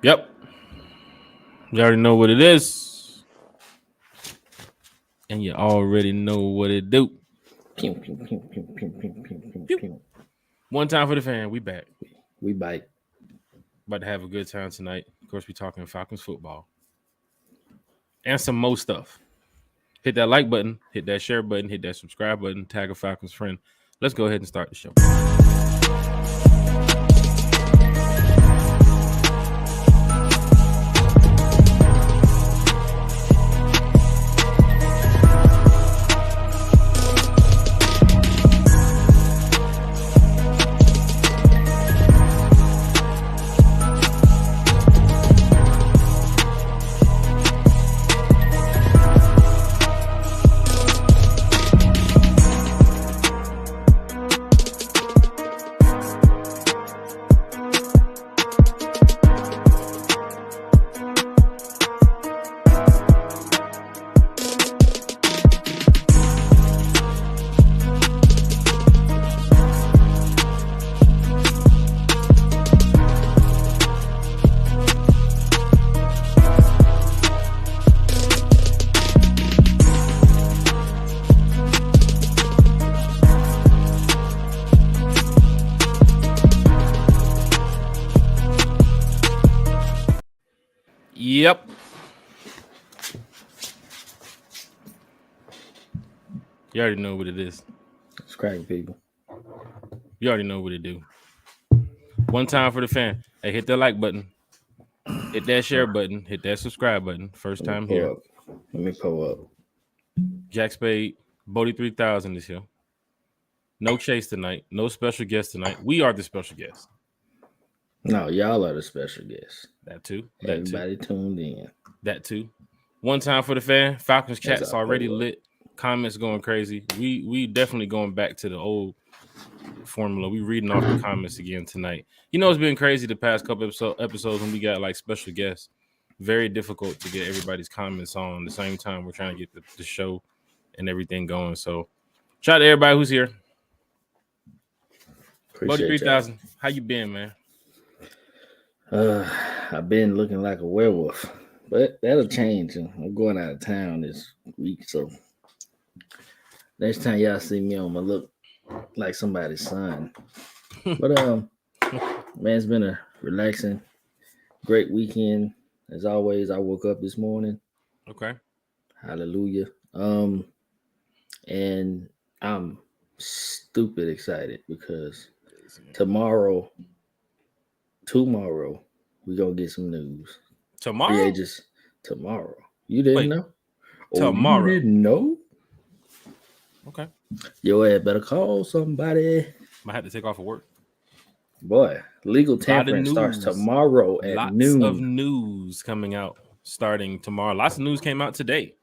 Yep. You already know what it is. And you already know what it do. Pew, pew, pew, pew, pew, pew, pew, pew, Pew. pew. One time for the fan. We back. We bite. About to have a good time tonight. Of course, we talking Falcons football. And some more stuff. Hit that like button. Hit that share button. Hit that subscribe button. Tag a Falcons friend. Let's go ahead and start the show. Yep. You already know what it is. It's cracking, people. You already know what it do. One time for the fan. Hey, hit that like button. Hit that share button. Hit that subscribe button. First time here. Let me pull up. Jack Spade, Bodie 3000 is here. No Chase tonight. No special guest tonight. We are the special guest. No, y'all are the special guests. That too. Everybody tuned in. That too. One time for the fan. Falcons chat's already lit. Comments going crazy. We definitely going back to the old formula. We reading off the comments again tonight. You know, it's been crazy the past couple episodes when we got like special guests. Very difficult to get everybody's comments on the same time we're trying to get the show and everything going. So shout out to everybody who's here. Bodie 3000, how you been, man? I've been looking like a werewolf, but that'll change. I'm going out of town this week, so next time y'all see me, I'm gonna look like somebody's son. But man, it's been a relaxing, great weekend. As always, I woke up this morning. Okay. Hallelujah. And I'm stupid excited because tomorrow we're gonna get some news. Tomorrow? Yeah, just tomorrow. You didn't know? Tomorrow. You didn't know? Okay. Your ass better call somebody. Might have to take off of work. Boy, legal tampering starts tomorrow at noon. Lots of news coming out starting tomorrow. Lots of news came out today.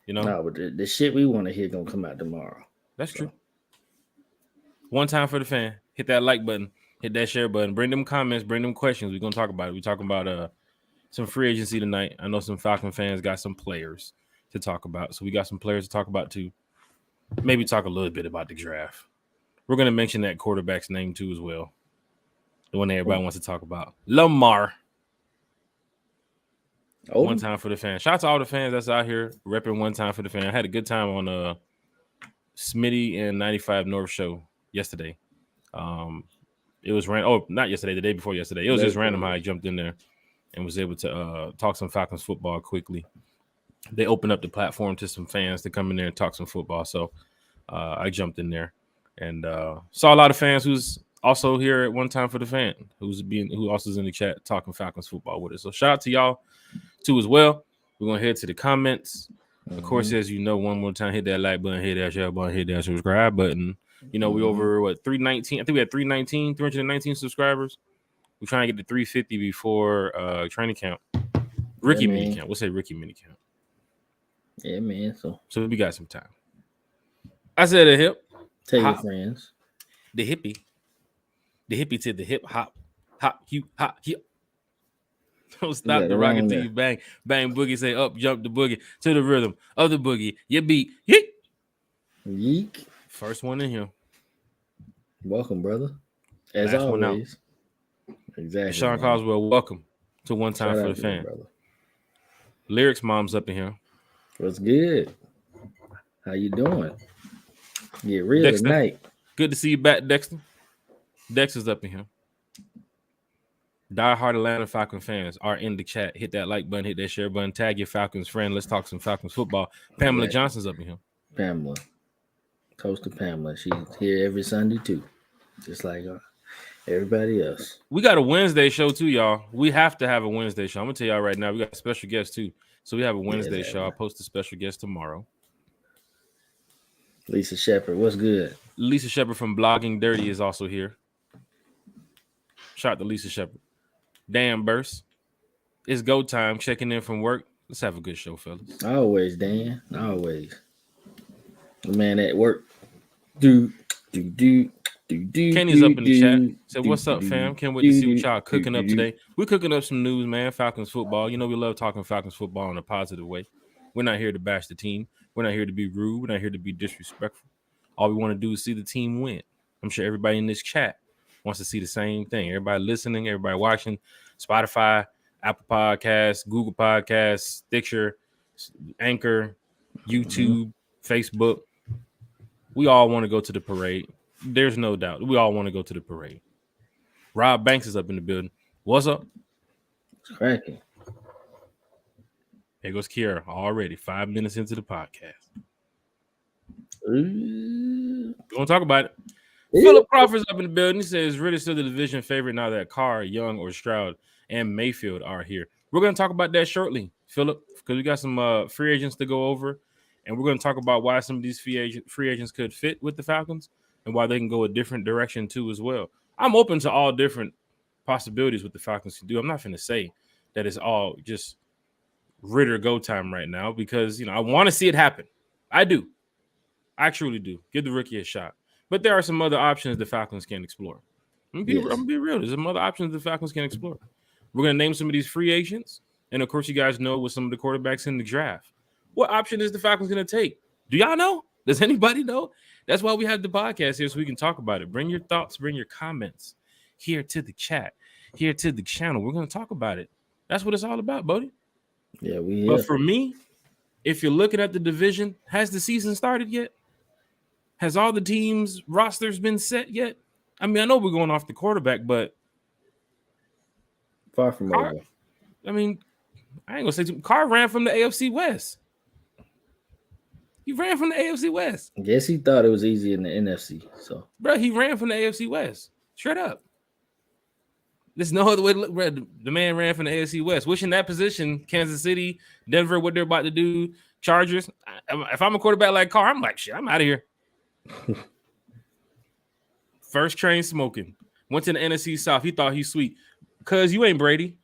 You know? No, but the shit we want to hear gonna come out tomorrow. That's true. One time for the fan. Hit that like button. Hit that share button. Bring them comments. Bring them questions. We're going to talk about it. We're talking about some free agency tonight. I know some Falcon fans got some players to talk about. So we got some players to talk about too. Maybe talk a little bit about the draft. We're going to mention that quarterback's name too as well. The one that everybody wants to talk about. Lamar. One time for the fan. Shout out to all the fans that's out here repping one time for the fan. I had a good time on Smitty and 95 North show yesterday. It was not yesterday, the day before yesterday. It was just random how I jumped in there and was able to talk some Falcons football quickly. They opened up the platform to some fans to come in there and talk some football. So I jumped in there and saw a lot of fans who's also here at one time for the fan, who also is in the chat talking Falcons football with us. So shout out to y'all too as well. We're gonna head to the comments. Of course, as you know, one more time, hit that like button, hit that share button, hit that subscribe button. You know, we over 319. I think we had 319 subscribers. We're trying to get to 350 before training camp. Rookie mini camp. We'll say rookie mini camp. Yeah, man. So we got some time. I said a hip. Tell your friends. The hippie to the hip hop hip. Don't stop the rocket till you bang boogie. Say up, jump the boogie to the rhythm of the boogie. You beat yeek. First one in here. Welcome, brother. As Last always. Exactly. Sean Man. Coswell, welcome to One Time Shout for out the to you, Fan. brother. Lyrics Mom's up in here. What's good? How you doing? Get real Dexter, tonight. good to see you back, Dexter. Dexter's up in here. Die-hard Atlanta Falcon fans are in the chat. Hit that like button, hit that share button, tag your Falcons friend. Let's talk some Falcons football. Pamela Exactly. Johnson's up in here. Pamela. Toast to Pamela. She's here every Sunday too. Just like everybody else. We got a Wednesday show too, y'all. We have to have a Wednesday show. I'm gonna tell y'all right now, we got a special guest too. So we have a Wednesday show. I'll post a special guest tomorrow. Lisa Shepard, what's good? Lisa Shepard from Blogging Dirty is also here. Shout out to Lisa Shepard. Dan Burst. It's go time. Checking in from work. Let's have a good show, fellas. Always, Dan. Always. The man at work. Do. Kenny's up in the chat. Said, what's up, fam? Can't wait to see what y'all cooking up today. We're cooking up some news, man. Falcons football. You know we love talking Falcons football in a positive way. We're not here to bash the team. We're not here to be rude. We're not here to be disrespectful. All we want to do is see the team win. I'm sure everybody in this chat wants to see the same thing. Everybody listening, everybody watching, Spotify, Apple Podcasts, Google Podcasts, Stitcher, Anchor, YouTube, Facebook. We all want to go to the parade. There's no doubt. We all want to go to the parade. Rob Banks is up in the building. What's up? It's cracking. Here goes Kiara already 5 minutes into the podcast. Ooh. We're going to talk about it. Philip Crawford's up in the building. He says, really still the division favorite now that Carr, Young, or Stroud and Mayfield are here. We're going to talk about that shortly, Philip, because we got some free agents to go over. And we're going to talk about why some of these free agents could fit with the Falcons and why they can go a different direction too as well. I'm open to all different possibilities what the Falcons can do. I'm not going to say that it's all just Ritter go time right now because, I want to see it happen. I do. I truly do. Give the rookie a shot. But there are some other options the Falcons can explore. I'm going to be real. There's some other options the Falcons can explore. We're going to name some of these free agents. And, of course, you guys know with some of the quarterbacks in the draft. What option is the Falcons going to take? Do y'all know? Does anybody know? That's why we have the podcast here so we can talk about it. Bring your thoughts, bring your comments here to the chat, here to the channel. We're going to talk about it. That's what it's all about, Bodie. Yeah, we. But for me, if you're looking at the division, has the season started yet? Has all the teams' rosters been set yet? I mean, I know we're going off the quarterback, but far from over. I mean, I ain't gonna say Carr ran from the AFC West. He ran from the AFC West. I guess he thought it was easy in the NFC. So, bro, he ran from the AFC West. Straight up. There's no other way to look, bro. The man ran from the AFC West. Which in that position, Kansas City, Denver, what they're about to do, Chargers. If I'm a quarterback like Carr, I'm like, shit, I'm out of here. First train smoking. Went to the NFC South. He thought he's sweet. Because you ain't Brady.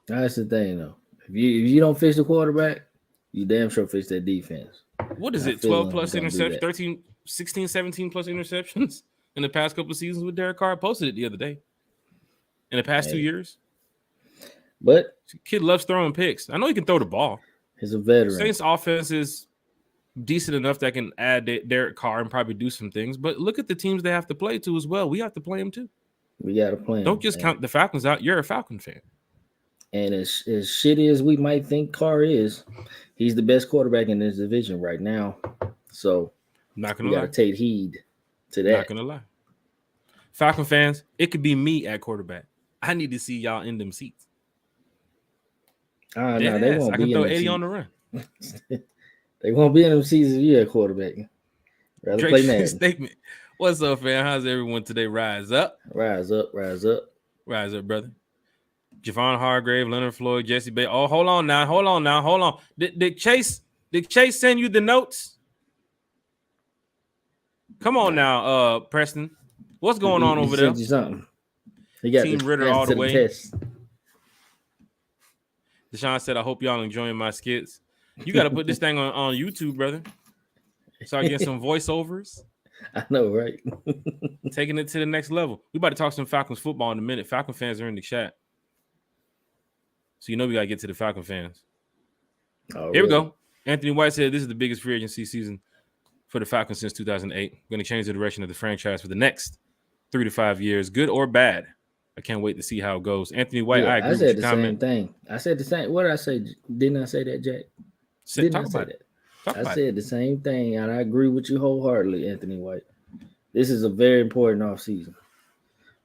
That's the thing, though. If you don't fix the quarterback, you damn sure fix that defense. What is it? 12 plus interceptions, 13, 16, 17 plus interceptions in the past couple of seasons with Derek Carr. I posted it the other day. In the past 2 years. But kid loves throwing picks. I know he can throw the ball. He's a veteran. Saints offense is decent enough that can add Derek Carr and probably do some things. But look at the teams they have to play to as well. We have to play them too. We got to play them. Don't just count the Falcons out. You're a Falcon fan. And as shitty as we might think Carr is, he's the best quarterback in this division right now. So not gonna lie. Got to take heed to that. Not gonna lie. Falcon fans, it could be me at quarterback. I need to see y'all in them seats. No, they won't I be can throw in 80 seats. on the run. They won't be in them seats if you're a quarterback. Rather Drake play Madden. Statement. What's up, fam? How's everyone today? Rise up. Rise up. Rise up. Rise up, brother. Javon Hargrave, Leonard Floyd, Jesse Bay. Oh, hold on now. Did Chase send you the notes? Come on now, Preston. What's going on over there? Sent you something. He got Team Ritter all the way. Deshaun said, I hope y'all enjoying my skits. You got to put this thing on YouTube, brother. So I get some voiceovers. I know, right? Taking it to the next level. We about to talk some Falcons football in a minute. Falcon fans are in the chat. So you know we got to get to the Falcon fans. Oh, Here we go. Anthony White said this is the biggest free agency season for the Falcons since 2008. Going to change the direction of the franchise for the next 3 to 5 years, good or bad. I can't wait to see how it goes. Anthony White, Yeah, I I agree with said your the same comment. thing. I said the same. What did I say? Didn't I say that, Jack? Didn't I Talk say about it. that? Talk I about said it. the same thing, and I agree with you wholeheartedly, Anthony White. This is a very important offseason.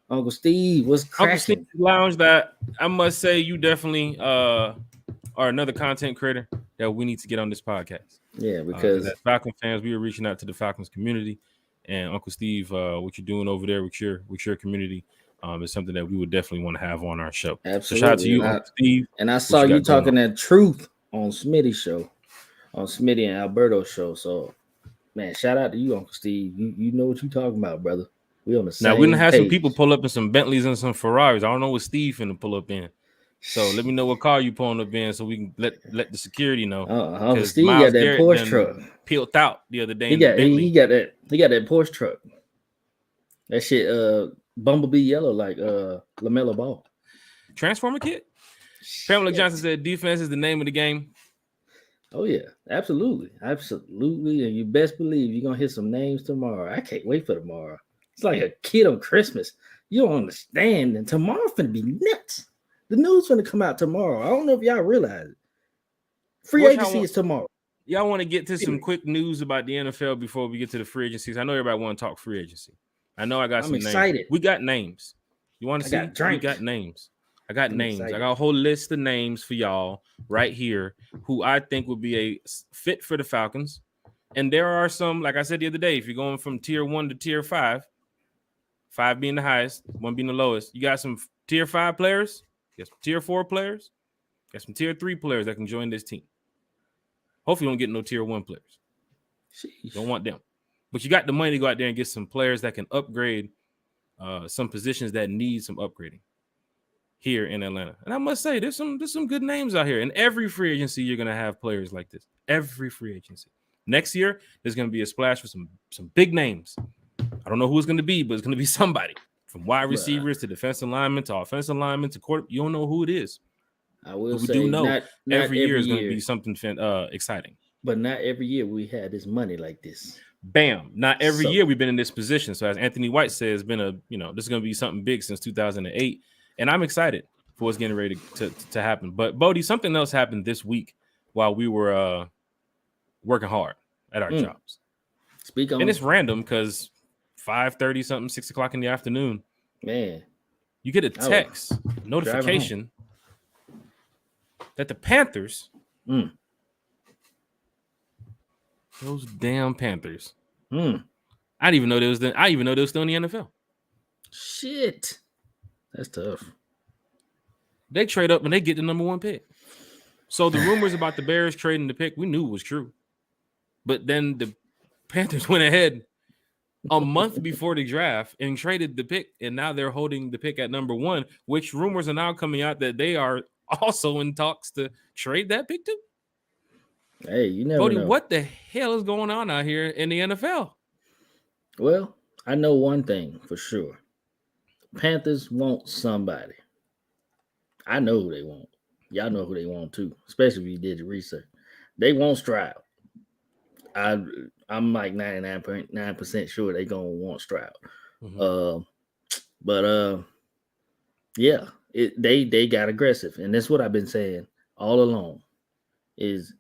Uncle Steve, what's Uncle Steve cracking? Lounge, that I must say, you definitely are another content creator that we need to get on this podcast. Yeah, Because because as Falcon fans, we are reaching out to the Falcons community, and Uncle Steve, what you're doing over there with your community, is something that we would definitely want to have on our show. So shout out to absolutely, you, Uncle Steve. and I What saw you you got going on? talking that truth on Smitty's show, on Smitty and Alberto's show. So, man, shout out to you, Uncle Steve. You know what you talking about, brother. We on the Now we're gonna same have some people page. pull up in some Bentleys and some Ferraris. I don't know what Steve finna pull up in. So let me know what car you pulling up in so we can let the security know. Uncle Because Steve got Miles that Garrett Porsche truck. done peeled out the other day He in the got he, Bentley. he got that Porsche truck. That shit bumblebee yellow like LaMelo Ball. Transformer kit? Pamela Shit. Johnson said defense is the name of the game. Oh yeah, absolutely. And you best believe you're gonna hit some names tomorrow. I can't wait for tomorrow. It's like a kid on Christmas. You don't understand. And tomorrow finna be nuts. The news finna come out tomorrow. I don't know if y'all realize it. Free agency is tomorrow. Y'all want to get to some quick news about the NFL before we get to the free agencies? I know everybody want to talk free agency. I know I got some excited. names. We got names. You want to see? We got names. I got names. Excited. I got a whole list of names for y'all right here who I think would be a fit for the Falcons. And there are some, like I said the other day, if you're going from tier 1 to tier 5, 5 being the highest, 1 being the lowest, you got some tier 5 players, you got some tier 4 players, you got some tier 3 players that can join this team. Hopefully, you don't get no tier 1 players. Sheesh. Don't want them. But you got the money to go out there and get some players that can upgrade some positions that need some upgrading here in Atlanta. And I must say, there's some good names out here. In every free agency, you're going to have players like this. Every free agency. Next year, there's going to be a splash with some big names. I don't know who it's going to be, but it's going to be somebody. From wide receivers to defensive linemen to offensive linemen to quarterback. You don't know who it is. I will but we say, do know not every year is going to be something exciting. But not every year we had this money like this. Bam. Not every year we've been in this position. So as Anthony White says, it's been this is going to be something big since 2008. And I'm excited for what's getting ready to happen. But Bodie, something else happened this week while we were working hard at our jobs. Speak on. And it's random because 5:30 something, 6 o'clock in the afternoon. Man. You get a text notification that the Panthers, those damn Panthers. I didn't even know they was still in the NFL. Shit. That's tough. They trade up and they get the number 1 pick. So the rumors about the Bears trading the pick, we knew was true. But then the Panthers went ahead a month before the draft and traded the pick, and now they're holding the pick at number 1, which rumors are now coming out that they are also in talks to trade that pick too. Hey, you never Bodie, know. what the hell is going on out here in the NFL? Well, I know one thing for sure. Panthers want somebody. I know who they want. Y'all know who they want too, especially if you did the research. They want Stroud. I'm like 99.9% sure they're gonna want Stroud. Yeah, they got aggressive, and that's what I've been saying all along. Is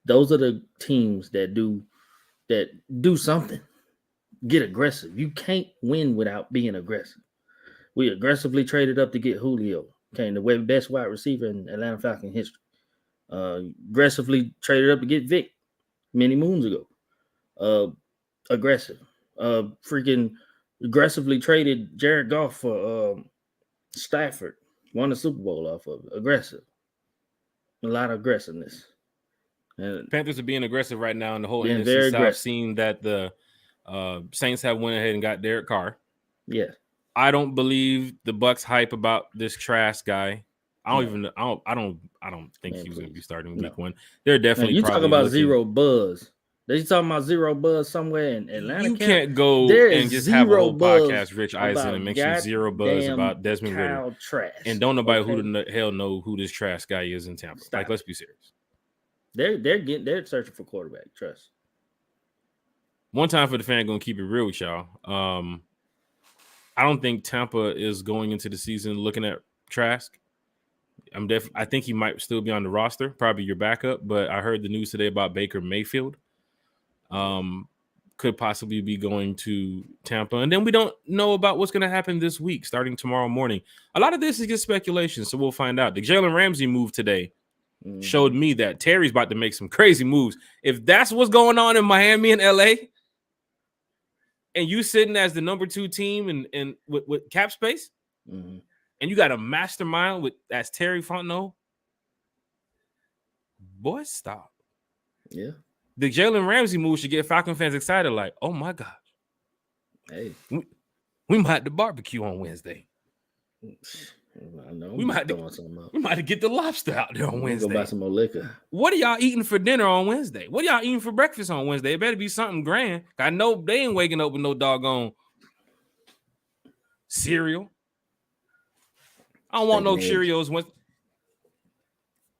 those are the teams that do something. Get aggressive. You can't win without being aggressive. We aggressively traded up to get Julio, the best wide receiver in Atlanta Falcons history. Aggressively traded up to get Vic many moons ago. Aggressive. Freaking aggressively traded Jared Goff for Stafford. Won the Super Bowl off of it. Aggressive. A lot of aggressiveness. And Panthers are being aggressive right now in the whole NFC South, seeing that the Saints have went ahead and got Derek Carr. Yeah. I don't believe the Bucks hype about this Trask guy. I don't think he was going to be starting week 1. They're definitely. You talk about zero buzz. They talking about zero buzz somewhere in Atlanta. You can't go and just have a whole podcast, Rich Eisen, and mention zero buzz about Desmond Ridder. And don't nobody who the hell know who this Trask guy is in Tampa. Like, let's be serious. They're searching for quarterback. Trust. One time for the fan, gonna keep it real with y'all. I don't think Tampa is going into the season looking at Trask. I think he might still be on the roster, probably your backup. But I heard the news today about Baker Mayfield. Could possibly be going to Tampa. And then we don't know about what's going to happen this week, starting tomorrow morning. A lot of this is just speculation, so we'll find out. The Jalen Ramsey move today showed me that Terry's about to make some crazy moves. If that's what's going on in Miami and LA, and you sitting as the number 2 team and with cap space, and you got a mastermind as Terry Fontenot, boy, stop. Yeah. The Jalen Ramsey move should get Falcon fans excited, like, oh my gosh. Hey. We might have to barbecue on Wednesday. I know. We might have to get the lobster out there on Wednesday. Go buy some more liquor. What are y'all eating for dinner on Wednesday? What are y'all eating for breakfast on Wednesday? It better be something grand. I know they ain't waking up with no doggone cereal. I don't want no Cheerios.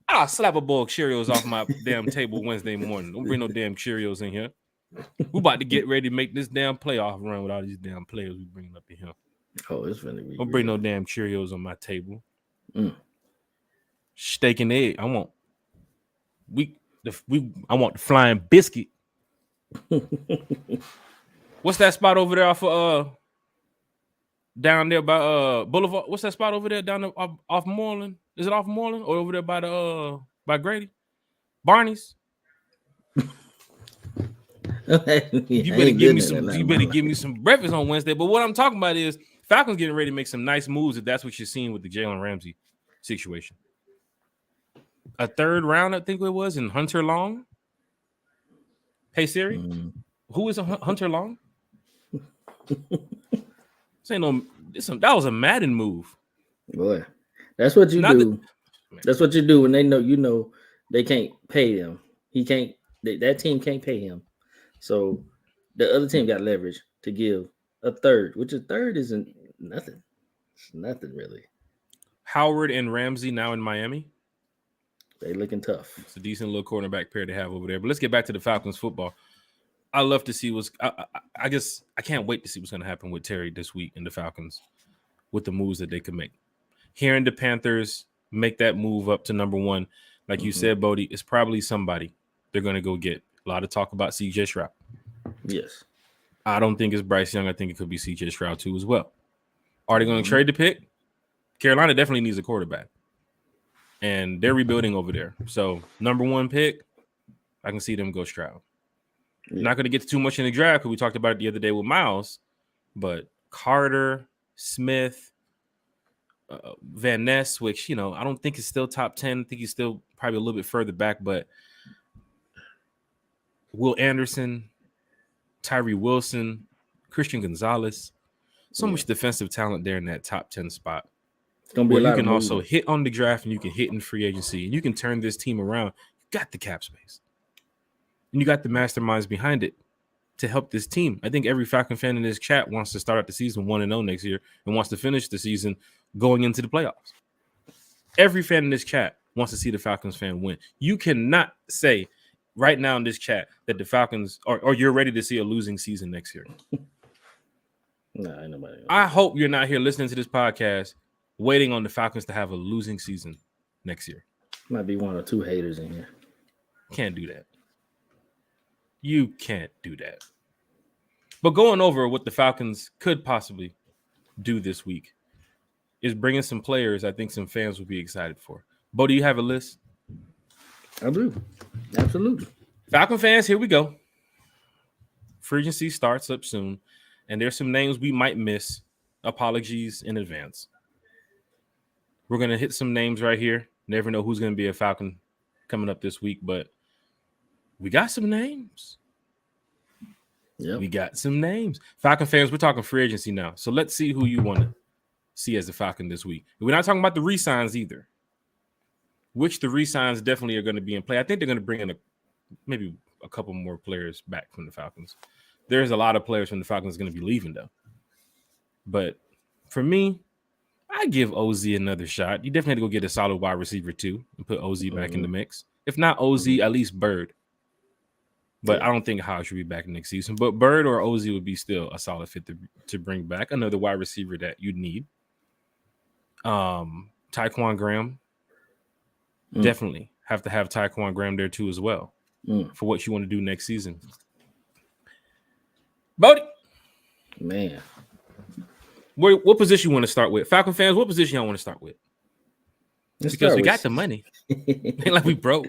I'll slap a bowl of Cheerios off my damn table Wednesday morning. Don't bring no damn Cheerios in here. We about to get ready to make this damn playoff run with all these damn players we bringing up in here. Oh, it's gonna be. Don't bring no damn Cheerios on my table. Steak and egg. I want the flying biscuit. What's that spot over there off of down there by Boulevard? What's that spot over there down there off Moreland? Is it off Moreland or over there by Grady? Barney's? You better give me some breakfast on Wednesday. But what I'm talking about is Falcons getting ready to make some nice moves if that's what you're seeing with the Jalen Ramsey situation. A 3rd round, I think it was, in Hunter Long. Hey Siri, who is Hunter Long? That was a Madden move. Boy, that's what you do. That's what you do when they know they can't pay him. He can't. That team can't pay him. So the other team got leverage to give a 3rd, which a 3rd isn't nothing. It's nothing really. Howard and Ramsey now in Miami. They looking tough. It's a decent little cornerback pair to have over there. But let's get back to the Falcons football. I love to see I guess I can't wait to see what's going to happen with Terry this week in the Falcons with the moves that they could make. Hearing the Panthers make that move up to number 1, like you said, Bodie, it's probably somebody they're going to go get. A lot of talk about CJ Stroud. Yes. I don't think it's Bryce Young. I think it could be CJ Stroud too as well. Are they going to trade the pick? Carolina definitely needs a quarterback. And they're rebuilding over there. So, number 1 pick, I can see them go Stroud. Yeah. Not going to get too much in the draft because we talked about it the other day with Miles. But Carter, Smith, Van Ness, which, I don't think is still top 10. I think he's still probably a little bit further back. But Will Anderson, Tyree Wilson, Christian Gonzalez. So much defensive talent there in that top 10 spot. Where you can also hit on the draft and you can hit in free agency. And you can turn this team around. You got the cap space. And you got the masterminds behind it to help this team. I think every Falcon fan in this chat wants to start out the season 1-0 next year and wants to finish the season going into the playoffs. Every fan in this chat wants to see the Falcons fan win. You cannot say right now in this chat that the Falcons or you're ready to see a losing season next year. No, ain't nobody. I hope you're not here listening to this podcast waiting on the Falcons to have a losing season next year. Might be 1 or 2 haters in here. Can't do that. You can't do that. But going over what the Falcons could possibly do this week is bringing some players I think some fans will be excited for. Bo, do you have a list? I do. Absolutely. Falcon fans, here we go. Free agency starts up soon, and there's some names we might miss. Apologies in advance. We're going to hit some names right here. Never know who's going to be a Falcon coming up this week, but we got some names. Yep. We got some names. Falcon fans, we're talking free agency now. So let's see who you want to see as a Falcon this week. We're not talking about the re-signs either, which the re-signs definitely are going to be in play. I think they're going to bring in maybe a couple more players back from the Falcons. There's a lot of players from the Falcons going to be leaving, though. But for me, I give OZ another shot. You definitely have to go get a solid wide receiver, too, and put OZ back in the mix. If not OZ, at least Bird. But I don't think Howard should be back next season. But Bird or Ozzie would be still a solid fit to bring back another wide receiver that you'd need. Tyquan Graham. Definitely have to have Tyquan Graham there too as well for what you want to do next season. Bodie. Man. What position you want to start with? Falcon fans, what position y'all want to start with? Because we got the money. Ain't like we broke.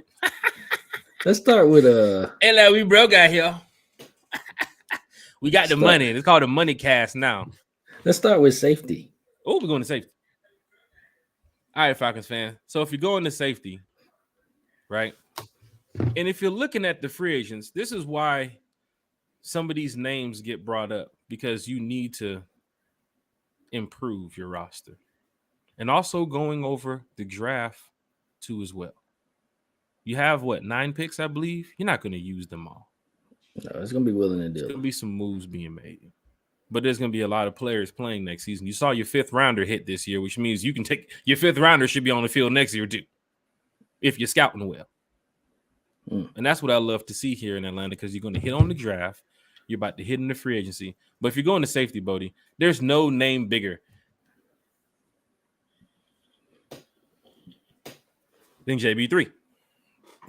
Let's start with Ain't like we broke out here. We got the money. It's called the money cast now. Let's start with safety. Oh, we're going to safety. All right, Falcons fan. So if you're going to safety, right? And if you're looking at the free agents, this is why some of these names get brought up, because you need to improve your roster. And also going over the draft too as well. You have 9 picks, I believe. You're not going to use them all. No, it's going to be willing to do. There's going to be some moves being made. But there's going to be a lot of players playing next season. You saw your 5th rounder hit this year, which means you can take your 5th rounder should be on the field next year too, if you're scouting well. And that's what I love to see here in Atlanta, because you're going to hit on the draft. You're about to hit in the free agency. But if you're going to safety, Bodie, there's no name bigger than JB3.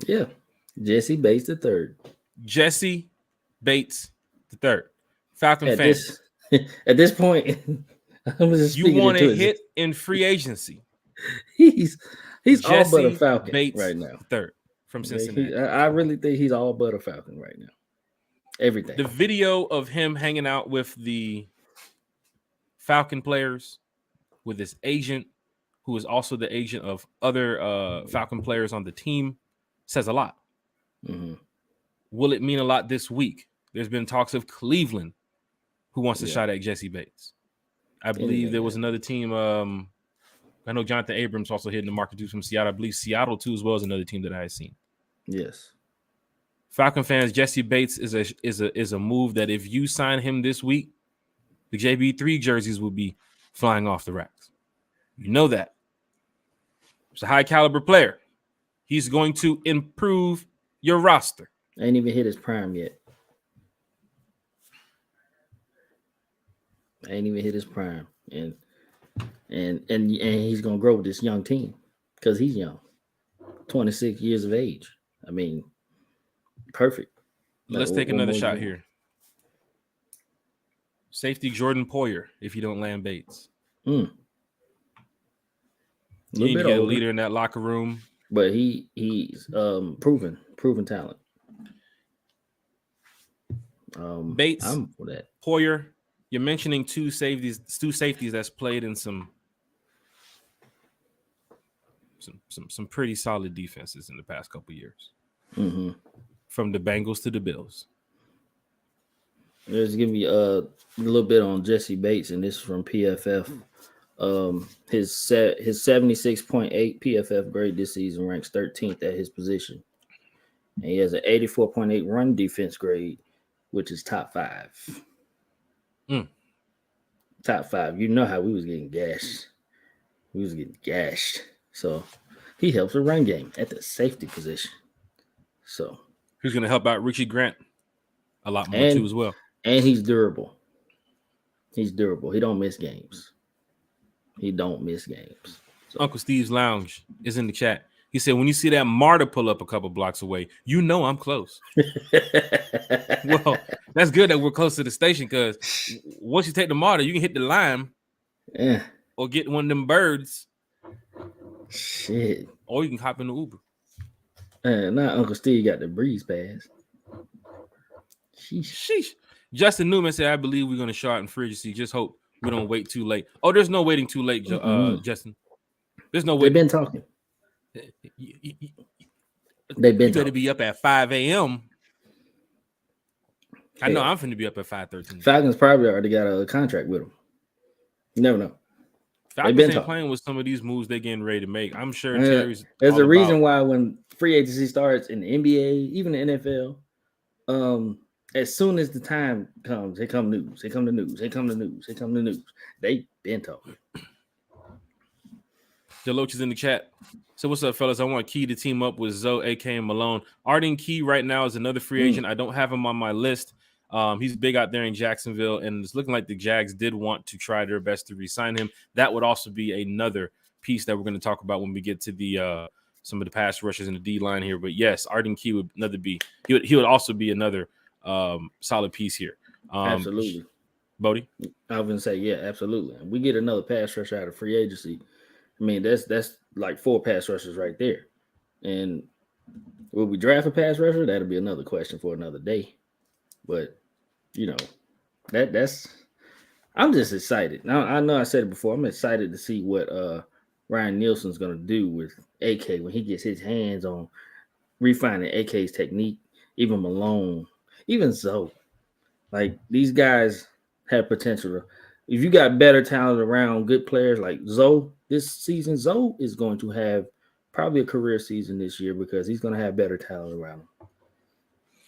Yeah. Jesse Bates III. Jesse Bates III. Falcon fans. At this point, you want to hit in free agency. He's Jesse all but a Falcon Bates right now. III from Cincinnati. I really think he's all but a Falcon right now. Everything. The video of him hanging out with the Falcon players, with his agent, who is also the agent of other Falcon players on the team, says a lot. Will it mean a lot this week? There's been talks of Cleveland who wants a shot at Jesse Bates. I believe there was another team. I know Jonathan Abrams also hitting the market too from Seattle. I believe Seattle too as well as another team that I had seen. Yes. Falcon fans, Jesse Bates is a move that if you sign him this week, the JB3 jerseys will be flying off the racks. You know that. It's a high caliber player. He's going to improve your roster. Ain't even hit his prime yet. Ain't even hit his prime. And he's gonna grow with this young team because he's young. 26 years of age. I mean, perfect. Let's take another shot here. Safety Jordan Poyer, if you don't land Bates. You need to get a leader in that locker room. But he's proven talent. Bates, I'm for that. Poyer, you're mentioning two safeties that's played in some pretty solid defenses in the past couple of years. From the Bengals to the Bills. Let's give me a little bit on Jesse Bates, and this is from PFF. His 76.8 PFF grade this season ranks 13th at his position. And he has an 84.8 run defense grade, which is top 5. Top 5. You know how we was getting gashed. We was getting gashed. So he helps the run game at the safety position. So who's going to help out Richie Grant a lot more too as well. And he's durable. He's durable. He don't miss games. So. Uncle Steve's Lounge is in the chat. He said, when you see that MARTA pull up a couple blocks away, you know I'm close. Well, that's good that we're close to the station, because once you take the MARTA, you can hit the lime or get one of them birds. Shit. Or you can hop in the Uber. Now Uncle Steve got the breeze pass. Sheesh. Justin Newman said, I believe we're going to short in free agency. Just hope we don't wait too late. Oh, there's no waiting too late, Justin. There's no waiting. They've been talking. They've been. You better be up at 5 a.m. I know I'm finna be up at 5:13. Falcons probably already got a contract with them. You never know. Falcons ain't playing with some of these moves they're getting ready to make. I'm sure Terry's. There's a reason why when free agency starts in the NBA, even the NFL, as soon as the time comes, here come news. Here come the news. Here come the news. Here come the news. They've been talking. Deloach is in the chat. So what's up, fellas? I want Key to team up with Zoe, AK, and Malone. Arden Key right now is another free agent. I don't have him on my list. He's big out there in Jacksonville, and it's looking like the Jags did want to try their best to re-sign him. That would also be another piece that we're going to talk about when we get to the some of the pass rushes in the D line here. But yes, Arden Key would he would also be another solid piece here. Absolutely. Bodie? I was going to say, yeah, absolutely. We get another pass rush out of free agency. I mean, that's like 4 pass rushes right there. And will we draft a pass rusher? That'll be another question for another day. But, you know, that's I'm just excited. Now, I know I said it before. I'm excited to see what Ryan Nielsen's going to do with AK when he gets his hands on refining AK's technique, even Malone, even Zoe. Like, these guys have potential. If you got better talent around good players like Zoe this season, Zoe is going to have probably a career season this year because he's going to have better talent around him.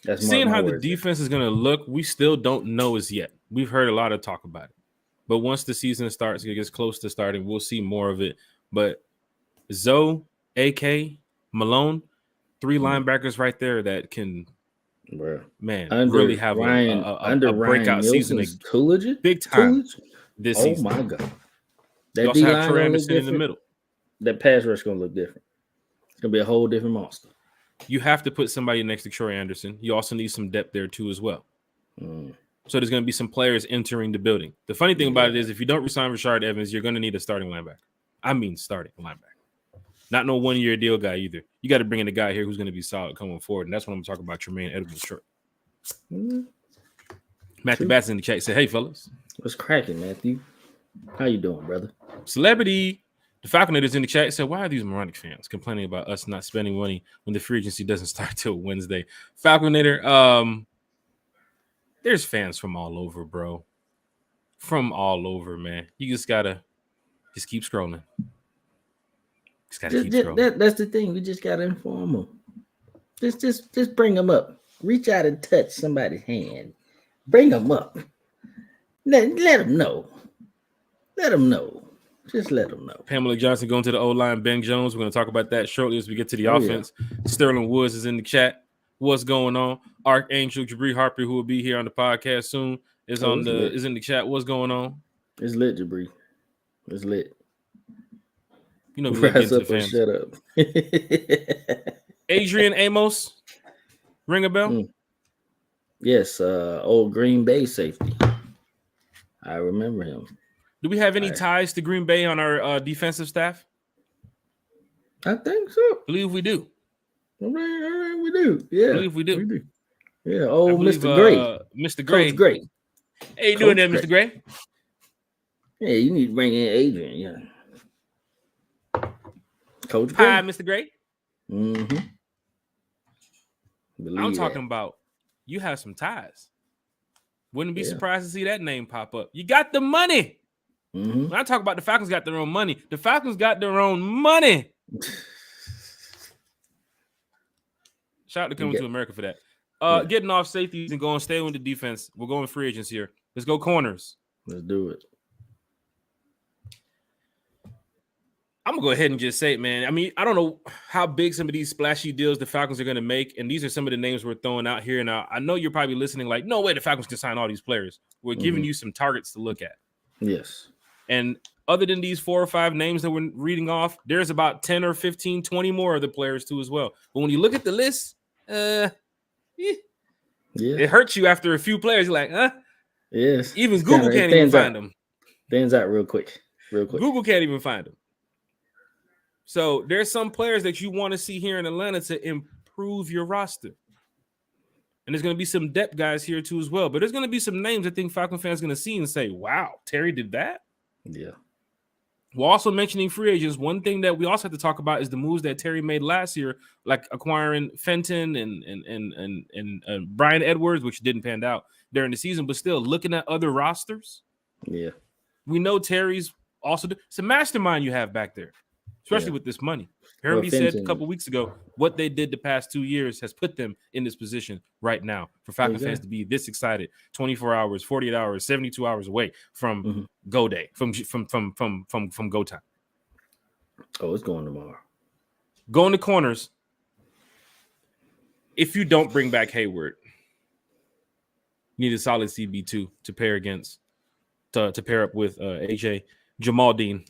That's seeing how the defense is going to look, we still don't know as yet. We've heard a lot of talk about it. But once the season starts, it gets close to starting, we'll see more of it. But Zoe, AK, Malone, 3 linebackers right there that can, really have a breakout season. Big time this season. Oh, my God. That you also have Troy Anderson in the middle. That pass rush is going to look different. It's going to be a whole different monster. You have to put somebody next to Troy Anderson. You also need some depth there, too, as well. So there's going to be some players entering the building. The funny thing about it is if you don't resign Rashard Evans, you're going to need a starting linebacker. I mean starting linebacker. Not no one-year deal guy either. You got to bring in a guy here who's going to be solid coming forward, and that's what I'm talking about, Tremaine Edwards short. Matthew Batts in the chat said, hey, fellas. What's cracking, Matthew? How you doing, brother? Celebrity. The Falconators in the chat said, why are these moronic fans complaining about us not spending money when the free agency doesn't start till Wednesday? Falconator, there's fans from all over, bro. From all over, man. You just gotta keep scrolling. Keep scrolling. That's the thing. We just gotta inform them. Just bring them up. Reach out and touch somebody's hand. Bring them up. Let them know. Let them know. Just let them know. Pamela Johnson going to the O-line. Ben Jones. We're going to talk about that shortly as we get to the offense. Yeah. Sterling Woods is in the chat. What's going on? Archangel Jabri Harper, who will be here on the podcast soon, is in the chat. What's going on? It's lit, Jabri. It's lit. You know, we like Rise up and shut up. Adrian Amos, ring a bell? Yes, old Green Bay safety. I remember him. Do we have any ties to Green Bay on our defensive staff? I think so. I believe we do. All right, we do. Yeah. I believe we do. Yeah. Oh, Mr. Gray. Mr. Gray. Coach Gray. Hey, you doing there, Mr. Gray? Yeah, you need to bring in Adrian. Yeah. Coach Gray. Hi, Mr. Gray. Mm-hmm. I'm talking about you have some ties. Wouldn't be surprised to see that name pop up. You got the money. Mm-hmm. When I talk about the Falcons got their own money, the Falcons got their own money. Shout out to Coming to America for that. Getting off safeties and going stay with the defense. We're going free agents here. Let's go corners. Let's do it. I'm going to go ahead and just say it, man. I mean, I don't know how big some of these splashy deals the Falcons are going to make, and these are some of the names we're throwing out here. Now, I know you're probably listening like, no way the Falcons can sign all these players. We're giving you some targets to look at. Yes. And other than these 4 or 5 names that we're reading off, there's about 10 or 15, 20 more other players too as well. But when you look at the list, it hurts you after a few players. You're like, huh? Yes. Even Google can't even find them. Thins out real quick. Google can't even find them. So there's some players that you want to see here in Atlanta to improve your roster. And there's going to be some depth guys here too as well. But there's going to be some names I think Falcon fans are going to see and say, wow, Terry did that? Yeah. We're also mentioning free agents. One thing that we also have to talk about is the moves that Terry made last year, like acquiring Fenton and Brian Edwards, which didn't pan out during the season, but still looking at other rosters. Yeah. We know Terry's also it's a mastermind you have back there, especially with this money. Herbie said a couple weeks ago, what they did the past 2 years has put them in this position right now for Falcon fans to be this excited 24 hours, 48 hours, 72 hours away from go day, from go time. Oh, it's going tomorrow. Going to corners. If you don't bring back Hayward, you need a solid CB2 to pair against, to pair up with AJ. Jamal Dean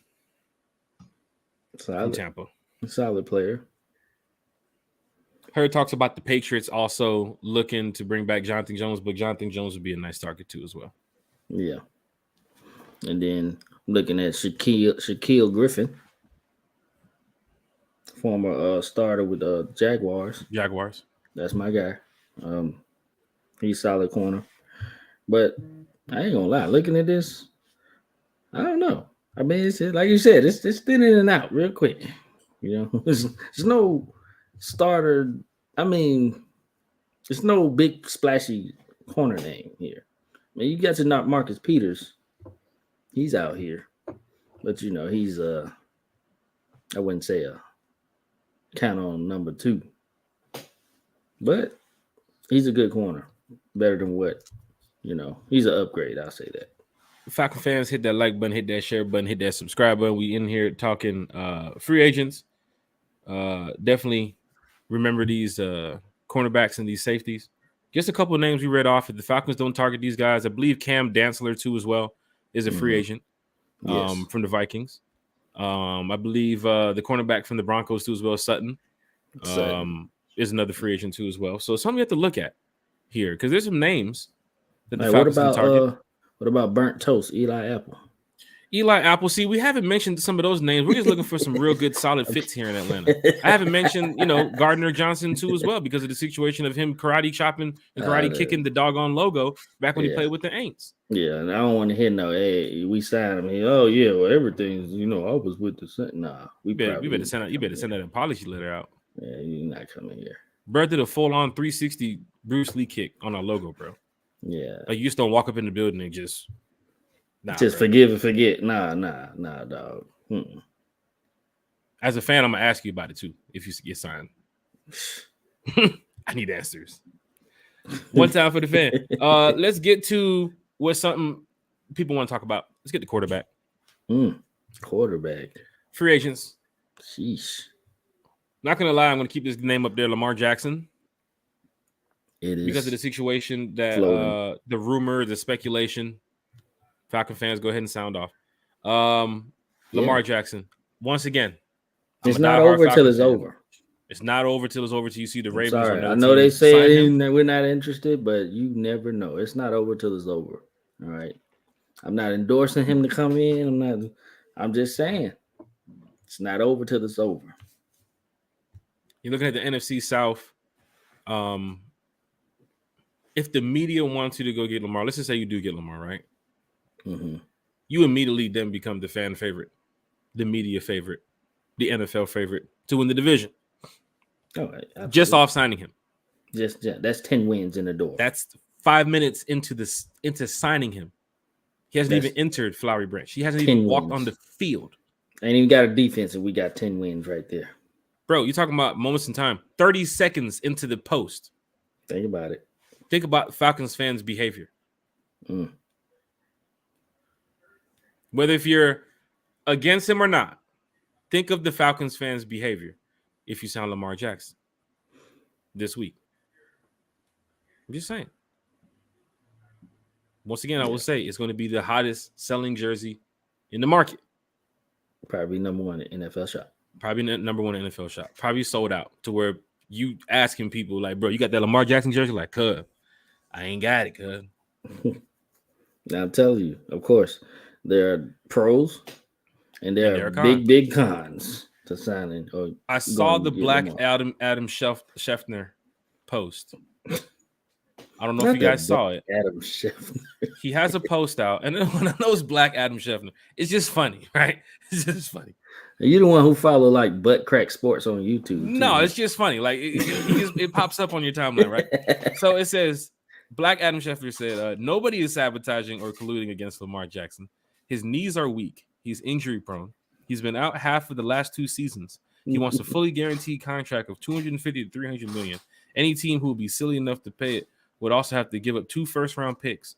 from Tampa. Solid player. Heard talks about the Patriots also looking to bring back Jonathan Jones, but Jonathan Jones would be a nice target too as well. Yeah. And then looking at Shaquille Griffin, former starter with Jaguars. That's my guy. He's solid corner. But I ain't gonna lie, looking at this, I don't know. I mean, it's like you said, it's thin in and out real quick. You know, there's no starter. I mean, there's no big splashy corner name here. I mean, you got to knock Marcus Peters. He's out here, but you know, he's I wouldn't say a count on number 2, but he's a good corner, better than what, you know, he's an upgrade. I'll say that. Falcon fans, hit that like button, hit that share button, hit that subscribe button. We in here talking free agents. Definitely remember these cornerbacks and these safeties. Just a couple of names we read off. If the Falcons don't target these guys, I believe Cam Dantzler too as well is a free agent from the Vikings. I believe the cornerback from the Broncos too as well, Sutton, is another free agent too as well. So something you have to look at here because there's some names that the Falcons can target. What about burnt toast, Eli Apple? Eli Apple. See, we haven't mentioned some of those names. We're just looking for some real good, solid fits here in Atlanta. I haven't mentioned, Gardner Johnson too as well because of the situation of him karate chopping and karate kicking the doggone logo back when he played with the Aints. Yeah, and I don't want to hear no, hey, we signed him. Oh yeah, well everything's, I was with the nah. You better send that apology letter out. Yeah, you're not coming here. Bro did a full-on 360 Bruce Lee kick on our logo, bro. Yeah, like you just don't walk up in the building and just. Forgive and forget. Nah, dog. As a fan, I'm gonna ask you about it too. If you get signed, I need answers. One time for the fan. Let's get to what something people want to talk about. Let's get the quarterback. Quarterback. Free agents. Sheesh. Not gonna lie, I'm gonna keep this name up there, Lamar Jackson. It is because of the situation that the rumor, the speculation. Falcon fans, go ahead and sound off. Lamar Jackson, once again. It's not over till it's over. It's not over till it's over till you see the Ravens. Sorry, I know they say that we're not interested, but you never know. It's not over till it's over. All right. I'm not endorsing him to come in. I'm just saying it's not over till it's over. You're looking at the NFC South. If the media wants you to go get Lamar, let's just say you do get Lamar, right? Mm-hmm. You immediately then become the fan favorite, the media favorite, the NFL favorite to win the division. All right, just off signing him. Just that's 10 wins in the door. That's 5 minutes into signing him. He hasn't even entered Flowery Branch. He hasn't even walked on the field. Ain't even got a defense, and we got 10 wins right there. Bro, you're talking about moments in time. 30 seconds into the post. Think about it. Think about Falcons fans' behavior. Whether if you're against him or not, think of the Falcons fans' behavior if you sign Lamar Jackson this week. I'm just saying. Once again, I will say it's going to be the hottest selling jersey in the market. Probably number one NFL shop. Probably number one NFL shop. Probably sold out to where you asking people like, bro, you got that Lamar Jackson jersey? Like, cuz, I ain't got it, cuz. Now I'm telling you, of course, there are pros and there are big cons to signing. I saw the Black Adam Scheffner post. I don't know if you guys saw it. Adam Scheffner. He has a post out, and when I know it's Black Adam Scheffner, it's just funny, right? It's just funny. You're the one who follow like butt crack sports on YouTube. Too. No, it's just funny. Like it pops up on your timeline, right? So it says Black Adam Scheffner said, "Nobody is sabotaging or colluding against Lamar Jackson. His knees are weak. He's injury prone. He's been out half of the last 2 seasons. He wants a fully guaranteed contract of $250 to $300 million. Any team who will be silly enough to pay it would also have to give up 2 first-round picks.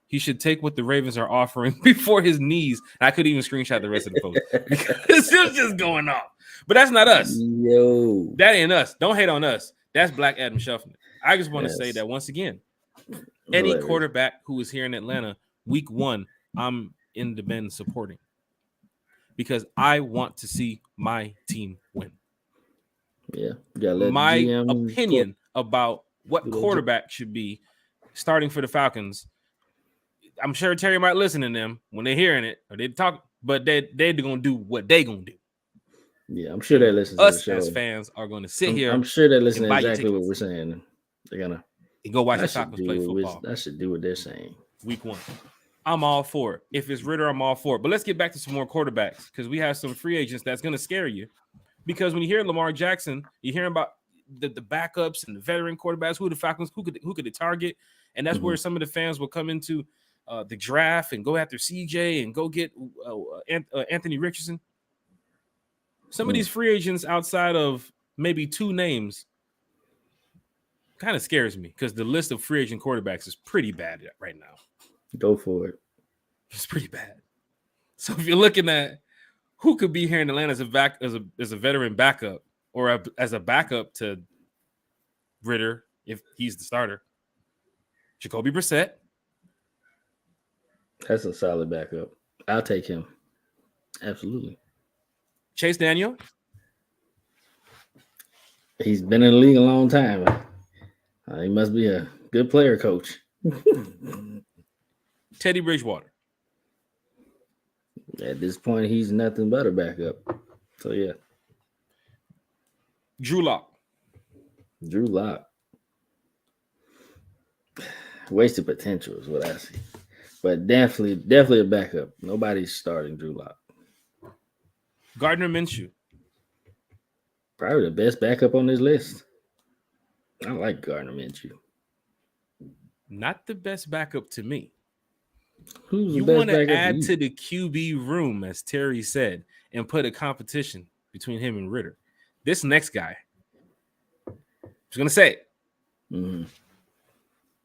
he should take what the Ravens are offering before his knees. I could even screenshot the rest of the post because it was just going off. But that's not us. Yo, That ain't us. Don't hate on us. That's Black Adam Shuffling. I just want to say Yes. that once again, any Hilarious. quarterback who is here in Atlanta, week 1, I'm in the bend supporting because I want to see my team win. Yeah, you gotta let My the GM opinion about what Do that quarterback should be starting for the Falcons. I'm sure Terry might listen to them when they're hearing it or they talk, but they're gonna do what they gonna do. Yeah, I'm sure they listen to the Us show. as fans are gonna sit here. I'm sure they listen and to buy you exactly what tickets we're saying. They're gonna. and go watch I the should Falcons play football. I should do what they're saying. Week 1. I'm all for it. If it's Ritter, I'm all for it. But let's get back to some more quarterbacks because we have some free agents that's gonna scare you. Because when you hear Lamar Jackson, you hear about the backups and the veteran quarterbacks, who the Falcons, who could they target, and that's where some of the fans will come into the draft and go after CJ and go get Anthony Richardson. Some of these free agents outside of maybe 2 names kind of scares me because the list of free agent quarterbacks is pretty bad right now. Go for it. It's pretty bad. So if you're looking at who could be here in Atlanta as a veteran backup or as a backup to Ritter if he's the starter, Jacoby Brissett. That's a solid backup. I'll take him. Absolutely. Chase Daniel. He's been in the league a long time. He must be a good player coach. Teddy Bridgewater. At this point, he's nothing but a backup. So, yeah. Drew Lock. Drew Lock. Wasted potential is what I see. But definitely a backup. Nobody's starting Drew Lock. Gardner Minshew. Probably the best backup on this list. I like Gardner Minshew. Not the best backup to me. Who's You the best want to backup add to to the QB room, as Terry said, and put a competition between him and Ritter. This next guy, I was going to say it. Mm-hmm.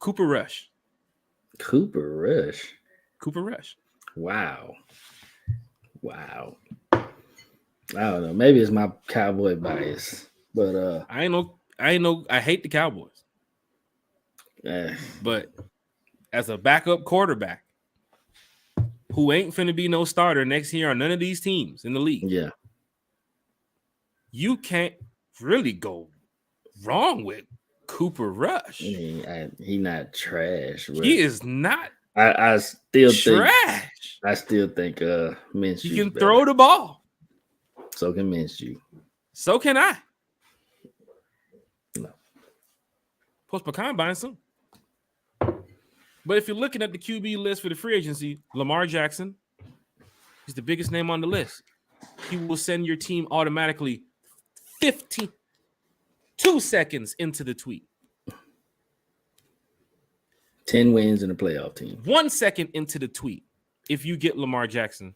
Cooper Rush. Cooper Rush. Cooper Rush. Wow. I don't know. Maybe it's my Cowboy bias, but I hate the Cowboys. But as a backup quarterback who ain't finna be no starter next year on none of these teams in the league, yeah, you can't really go wrong with Cooper Rush. he not trash. He is not. I still trash. think Minshew. He can throw the ball. So can Minshew. So can I. No. Post my combine soon. But if you're looking at the QB list for the free agency, Lamar Jackson is the biggest name on the list. He will send your team automatically 2 seconds into the tweet. 10 wins in a playoff team. 1 second into the tweet. If you get Lamar Jackson,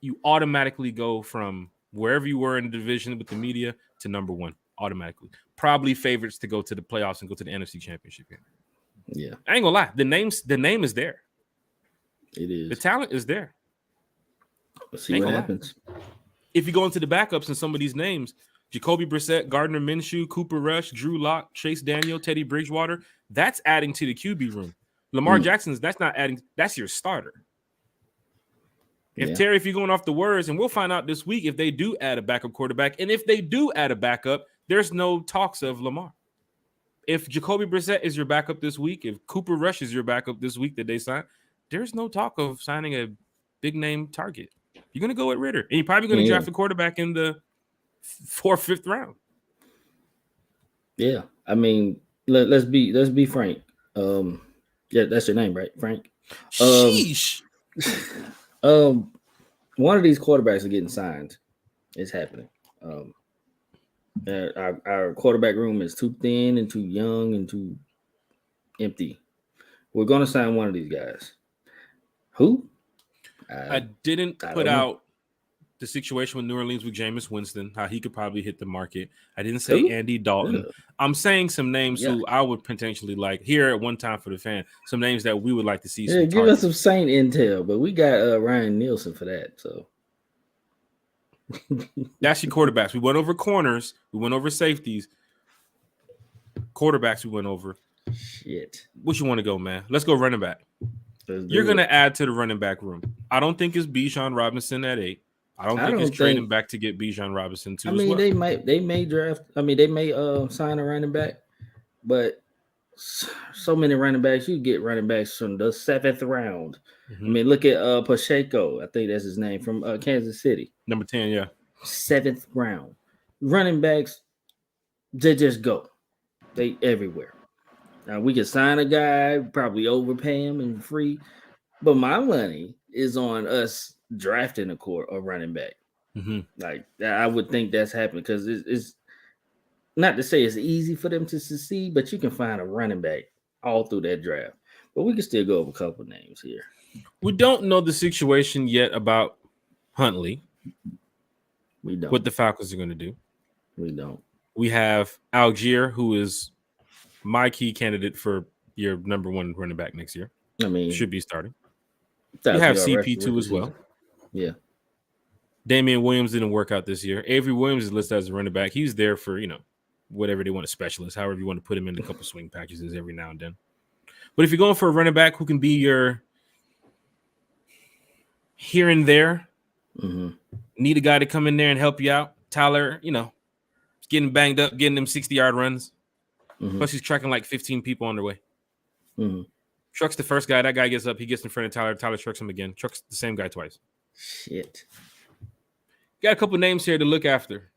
you automatically go from wherever you were in the division with the media to number 1 automatically. Probably favorites to go to the playoffs and go to the NFC Championship game. Yeah. I ain't gonna lie. The name is there. It is. The talent is there. Let's see what happens. If you go into the backups and some of these names, Jacoby Brissett, Gardner Minshew, Cooper Rush, Drew Lock, Chase Daniel, Teddy Bridgewater, that's adding to the QB room. Lamar Jackson's, that's not adding, that's your starter. If you're going off the words, and we'll find out this week if they do add a backup quarterback, and if they do add a backup, there's no talks of Lamar. If Jacoby Brissett is your backup this week, if Cooper Rush is your backup this week that they sign, there's no talk of signing a big name target. You're going to go with Ritter, and you're probably going to draft a quarterback in the 4th, 5th round. Yeah, I mean, let's be frank. Yeah, that's your name, right, Frank? Sheesh. One of these quarterbacks are getting signed. It's happening. Our quarterback room is too thin and too young and too empty. We're going to sign one of these guys. Who? I didn't put out the situation with New Orleans with Jameis Winston, how he could probably hit the market. I didn't say Who? Andy Dalton. I'm saying some names Yeah. who I would potentially like here at one time for the fan. Some names that we would like to see. Yeah, some give us targets. some Saint intel, but we got Ryan Nielsen for that. So That's your quarterbacks. We went over corners. We went over safeties. Quarterbacks we went over. shit. What you want to go, man? Let's go running back. Let's do You're going it. to add to the running back room. I don't think it's Bijan Robinson at 8. I don't think it's trading back to get Bijan Robinson too. I mean, they may draft. I mean, they may sign a running back, but so many running backs, you get running backs from the 7th round. Mm-hmm. I mean, look at Pacheco. I think that's his name from Kansas City. Number 10, yeah. 7th round. Running backs, they just go. They everywhere. Now we can sign a guy, probably overpay him and free, but my money is on us drafting a running back. Mm-hmm. Like I would think that's happening because it's not to say it's easy for them to succeed, but you can find a running back all through that draft. But we can still go over a couple names here. We don't know the situation yet about Huntley. We don't. What the Falcons are going to do. We don't. We have Algier, who is my key candidate for your number 1 running back next year. I mean, should be starting. You have CP2 as well. Yeah. Damian Williams didn't work out this year. Avery Williams is listed as a running back. He's there for, whatever they want a specialist, however you want to put him in a couple swing packages every now and then. But if you're going for a running back who can be your here and there, need a guy to come in there and help you out. Tyler, getting banged up, getting them 60-yard runs. Plus he's tracking like 15 people on their way. Trucks the first guy. That guy gets up. He gets in front of Tyler. Tyler trucks him again. Trucks the same guy twice. Shit. Got a couple names here to look after.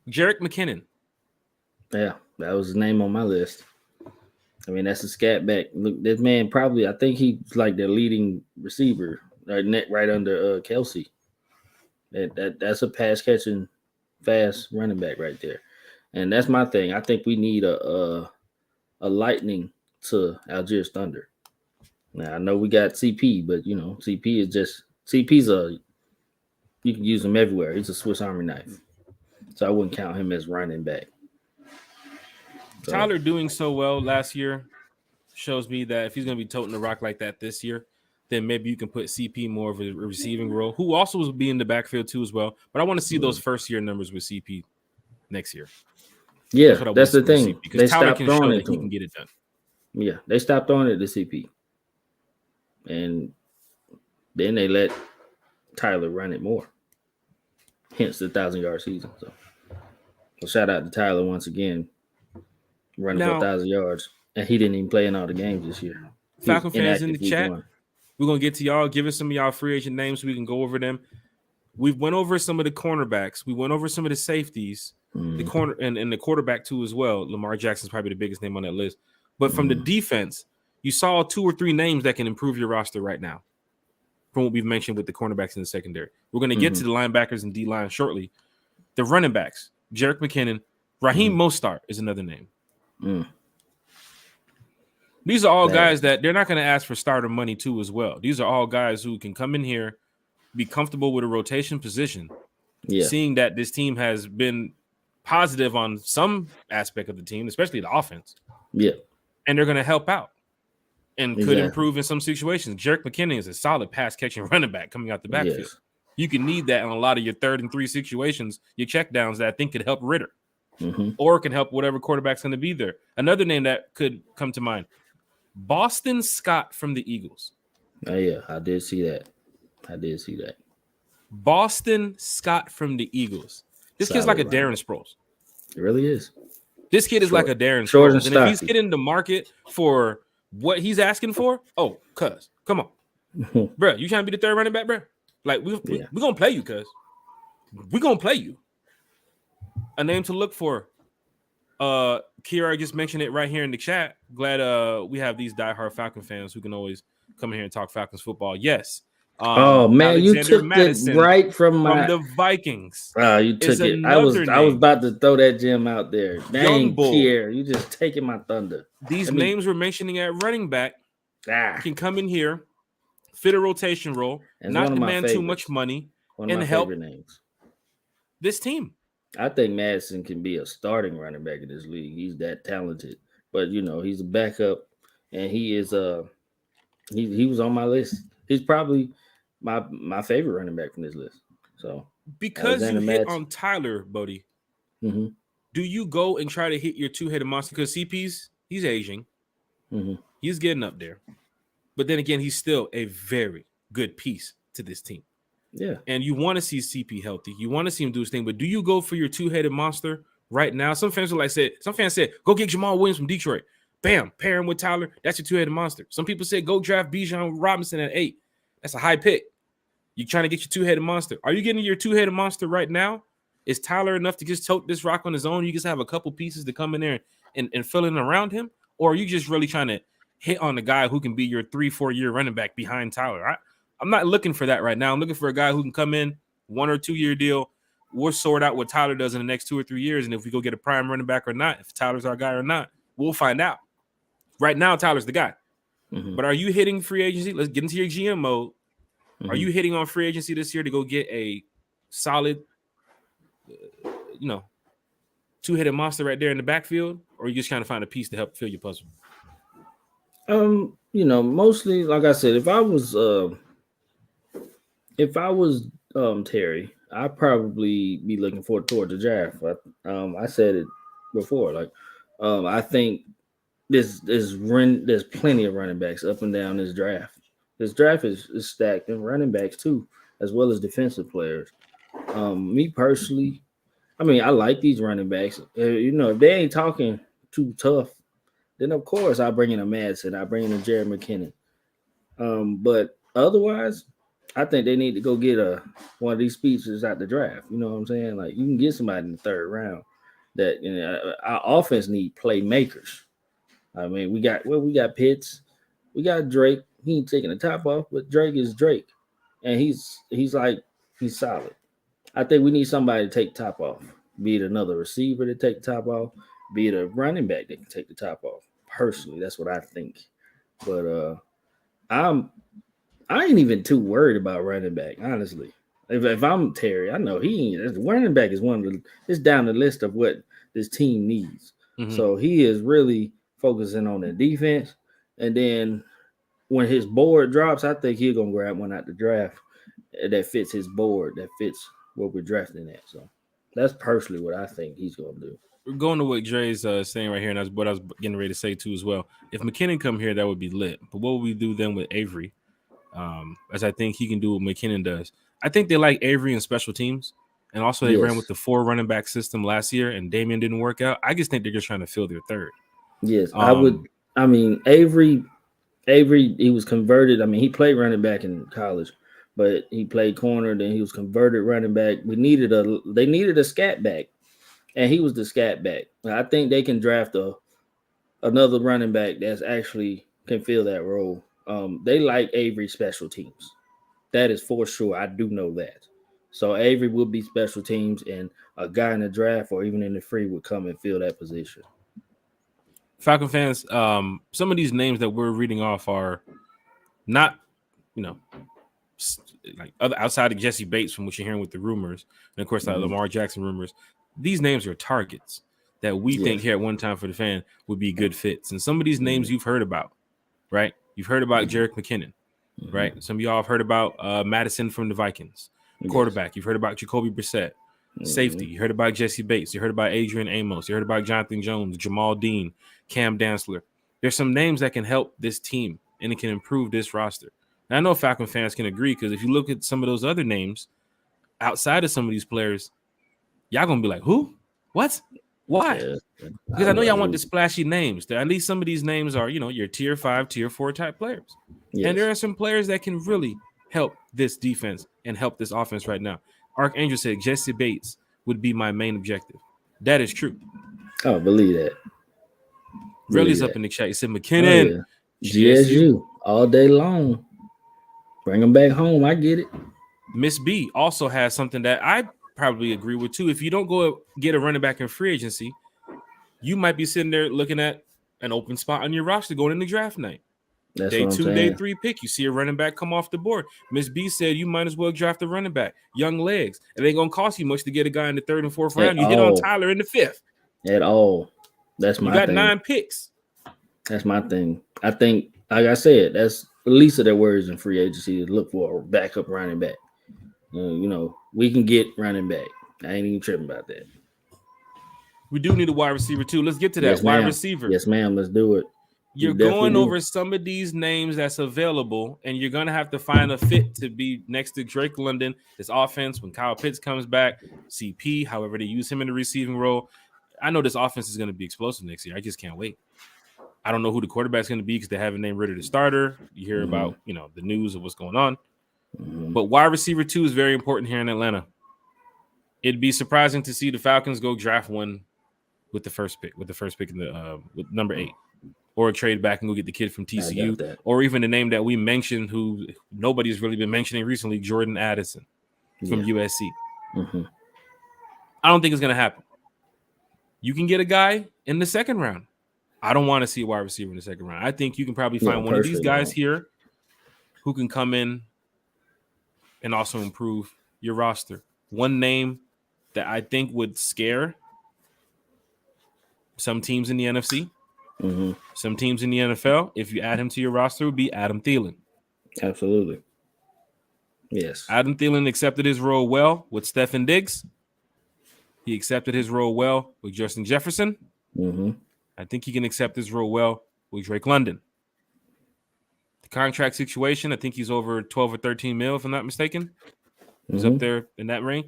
Jerick McKinnon. Yeah, that was his name on my list. I mean, that's a scat back. Look, this man probably, I think he's like the leading receiver, right under Kelsey. That's a pass catching, fast running back right there, and that's my thing. I think we need a lightning to Algiers Thunder. Now I know we got CP, but CP's you can use him everywhere. He's a Swiss Army knife, so I wouldn't count him as running back. So, Tyler doing so well last year shows me that if he's going to be toting the rock like that this year, then maybe you can put CP more of a receiving role, who also will be in the backfield too as well. But I want to see those first year numbers with CP next year. Yeah, that's the thing. Because Tyler can show that he can get it done. Yeah, they stopped throwing it to CP. And then they let Tyler run it more. Hence the 1,000-yard season. So shout out to Tyler once again, running for 1,000 yards. And he didn't even play in all the games this year. Falcon fans in the chat, we're going to get to y'all. Give us some of y'all free agent names so we can go over them. We went over some of the cornerbacks. We went over some of the safeties, the corner and the quarterback too as well. Lamar Jackson's probably the biggest name on that list. But from the defense, you saw 2 or 3 names that can improve your roster right now from what we've mentioned with the cornerbacks in the secondary. We're going to get to the linebackers and D-line shortly. The running backs, Jerick McKinnon, Raheem Mostert is another name. These are all guys that they're not going to ask for starter money too as well. These are all guys who can come in here, be comfortable with a rotation position, seeing that this team has been positive on some aspect of the team, especially the offense. Yeah. And they're going to help out and could improve in some situations. Jerick McKinnon is a solid pass-catching running back coming out the backfield. Yes. You can need that in a lot of your 3rd and 3 situations, your checkdowns that I think could help Ritter or can help whatever quarterback's going to be there. Another name that could come to mind, Boston Scott from the Eagles. Oh, yeah, I did see that. Boston Scott from the Eagles. This kid's like a Darren Sproles. It really is. This kid is like a Darren Sproles. And if he's hitting the market for what he's asking for, come on. Bro, you trying to be the 3rd running back, bro? Like, we're going to play you, cuz. We're going to play you. A name to look for. Kiara just mentioned it right here in the chat. Glad we have these diehard Falcon fans who can always come in here and talk Falcons football. Yes. Man, Alexander you took Madison it right from the Vikings. You took it. I was about to throw that gem out there. Dang, Kiara, you just taking my thunder. These names we're mentioning at running back can come in here fit a rotation role, And it's one not of my demand too much favorites. money, One of and my help favorite names. this team. I think Madison can be a starting running back in this league. He's that talented. But he's a backup, and he was on my list. He's probably my favorite running back from this list. So Because you Alexander hit Madison. on Tyler, Bodie, Hmm. do you go and try to hit your two-headed monster? Because he's aging. Hmm. He's getting up there. But then again, he's still a very good piece to this team. Yeah. And you want to see CP healthy. You want to see him do his thing. But do you go for your two-headed monster right now? Some fans said, go get Jamal Williams from Detroit. Bam, pair him with Tyler. That's your two-headed monster. Some people said go draft Bijan Robinson at 8. That's a high pick. You trying to get your two-headed monster. Are you getting your two-headed monster right now? Is Tyler enough to just tote this rock on his own? You just have a couple pieces to come in there and fill in around him? Or are you just really trying to hit on the guy who can be your 3-4 year running back behind Tyler? I'm not looking for that right now. I'm looking for a guy who can come in, 1 or 2 year deal. We'll sort out what Tyler does in the next 2 or 3 years. And if we go get a prime running back or not, if Tyler's our guy or not, we'll find out. Right now, Tyler's the guy. Mm-hmm. But are you hitting free agency? Let's get into your GM mode. Mm-hmm. Are you hitting on free agency this year to go get a solid, two-headed monster right there in the backfield? Or are you just trying to find a piece to help fill your puzzle? Mostly, like I said, if I was Terry, I'd probably be looking toward the draft. I said it before. Like, I think there's plenty of running backs up and down this draft. This draft is stacked in running backs too, as well as defensive players. Me personally, I mean, I like these running backs. If they ain't talking too tough, then of course I bring in a Madsen, I bring in a Jared McKinnon. But otherwise, I think they need to go get one of these speeches out the draft. You know what I'm saying? Like, you can get somebody in the third round. That our offense need playmakers. I mean, we got Pitts, we got Drake. He ain't taking the top off, but Drake is Drake, and he's solid. I think we need somebody to take top off. Be it another receiver to take the top off, be it a running back that can take the top off. Personally, that's what I think. But I ain't even too worried about running back, honestly. If I'm Terry, I know he ain't. Running back is it's down the list of what this team needs. Mm-hmm. So he is really focusing on the defense, and then when his board drops, I think he's gonna grab one out the draft that fits his board, that fits what we're drafting at. So that's personally what I think he's gonna do. We're going to what Dre's saying right here, and that's what I was getting ready to say too as well. If McKinnon come here, that would be lit. But what would we do then with Avery? As I think he can do what McKinnon does. I think they like Avery in special teams, and also they ran with the 4 running back system last year, and Damian didn't work out. I just think they're just trying to fill their third. Yes, I would. I mean, Avery, he was converted. I mean, he played running back in college, but he played corner. Then he was converted running back. They needed a scat back, and he was the scat back. I think they can draft another running back that's actually can fill that role. They like Avery special teams. That is for sure. I do know that. So Avery will be special teams, and a guy in the draft or even in the free would come and fill that position. Falcon fans, some of these names that we're reading off are not, like other outside of Jesse Bates from what you're hearing with the rumors, and of course, Lamar Jackson rumors. These names are targets that we think here at One Time for the Fan would be good fits, and some of these names you've heard about, right? You've heard about Jerick McKinnon, right? Some of y'all have heard about Madison from the Vikings, quarterback. You've heard about Jacoby Brissett, safety. You heard about Jesse Bates. You heard about Adrian Amos. You heard about Jonathan Jones, Jamal Dean, Cam Dantzler. There's some names that can help this team and it can improve this roster. And I know Falcon fans can agree because if you look at some of those other names outside of some of these players, y'all gonna be like, who? What? Why? Yeah. Because I know y'all want the splashy names. At least some of these names are, your tier 5, tier 4 type players. Yes. And there are some players that can really help this defense and help this offense right now. Archangel said Jesse Bates would be my main objective. That is true. Oh, believe that. Really's up in the chat. He said McKinnon. GSU all day long. Bring them back home. I get it. Miss B also has something that I probably agree with too. If you don't go get a running back in free agency, you might be sitting there looking at an open spot on your roster going into draft night. That's Day what I'm 2, day saying. 3 pick. You see a running back come off the board. Miss B said you might as well draft a running back. Young legs. It ain't gonna cost you much to get a guy in the 3rd and 4th round. At You hit on all. Tyler in the 5th. At all. That's You my got thing. 9 picks. That's my thing. I think, like I said, that's the least of their worries in free agency to look for a backup running back. We can get running back. I ain't even tripping about that. We do need a wide receiver too. Let's get to that. Yes, Wide ma'am. receiver. Yes, ma'am. Let's do it. You're going over some of these names that's available, and you're going to have to find a fit to be next to Drake London. This offense, when Kyle Pitts comes back, CP, however they use him in the receiving role. I know this offense is going to be explosive next year. I just can't wait. I don't know who the quarterback's going to be because they haven't named Ritter the starter. You hear about, the news of what's going on. But wide receiver 2 is very important here in Atlanta. It'd be surprising to see the Falcons go draft one with the first pick in the with number 8, or trade back and go get the kid from TCU, or even the name that we mentioned who nobody's really been mentioning recently, Jordan Addison from USC. I don't think it's going to happen. You can get a guy in the 2nd round. I don't want to see a wide receiver in the 2nd round. I think you can probably find one of these guys here who can come in and also improve your roster. One name that I think would scare some teams in the NFC, some teams in the NFL, if you add him to your roster, would be Adam Thielen. Absolutely. Yes. Adam Thielen accepted his role well with Stefan Diggs. He accepted his role well with Justin Jefferson. I think he can accept his role well with Drake London. The contract situation, I think he's over 12 or 13 mil, if I'm not mistaken. He's up there in that range.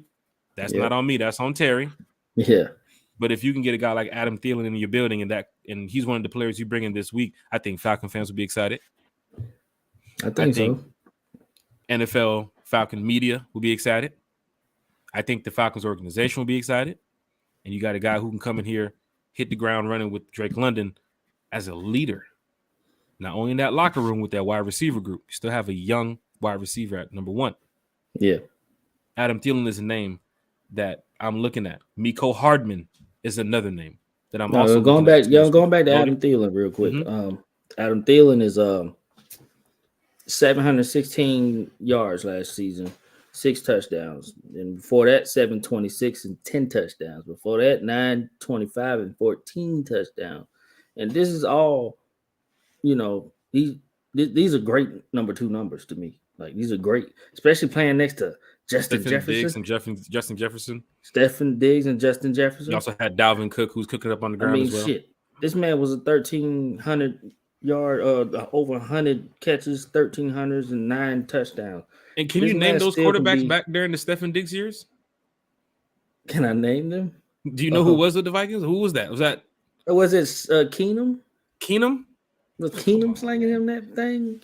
That's not on me. That's on Terry. Yeah. But if you can get a guy like Adam Thielen in your building and he's one of the players you bring in this week, I think Falcon fans will be excited. I think so. NFL Falcon media will be excited. I think the Falcons organization will be excited. And you got a guy who can come in here, hit the ground running with Drake London as a leader. Not only in that locker room with that wide receiver group, you still have a young wide receiver at number 1. Yeah. Adam Thielen is a name that I'm looking at. Miko Hardman is another name that I'm also going back to Adam Thielen real quick. Adam Thielen is 716 yards last season, 6 touchdowns. And before that, 726 and 10 touchdowns. Before that, 925 and 14 touchdowns. And this is all, these are great number 2 numbers to me. Like, these are great, especially playing next to Justin Jefferson. Justin Jefferson. Stephen Diggs and Justin Jefferson. You also had Dalvin Cook, who's cooking up on the ground as well. Shit. This man was a 1,300 yard, over 100 catches, 1,300s, and 9 touchdowns. And can you name those quarterbacks back there in the Stephen Diggs years? Can I name them? Do you know who was with the Vikings? Who was that? Was it Keenum? Keenum? Was Keenum slinging him that thing?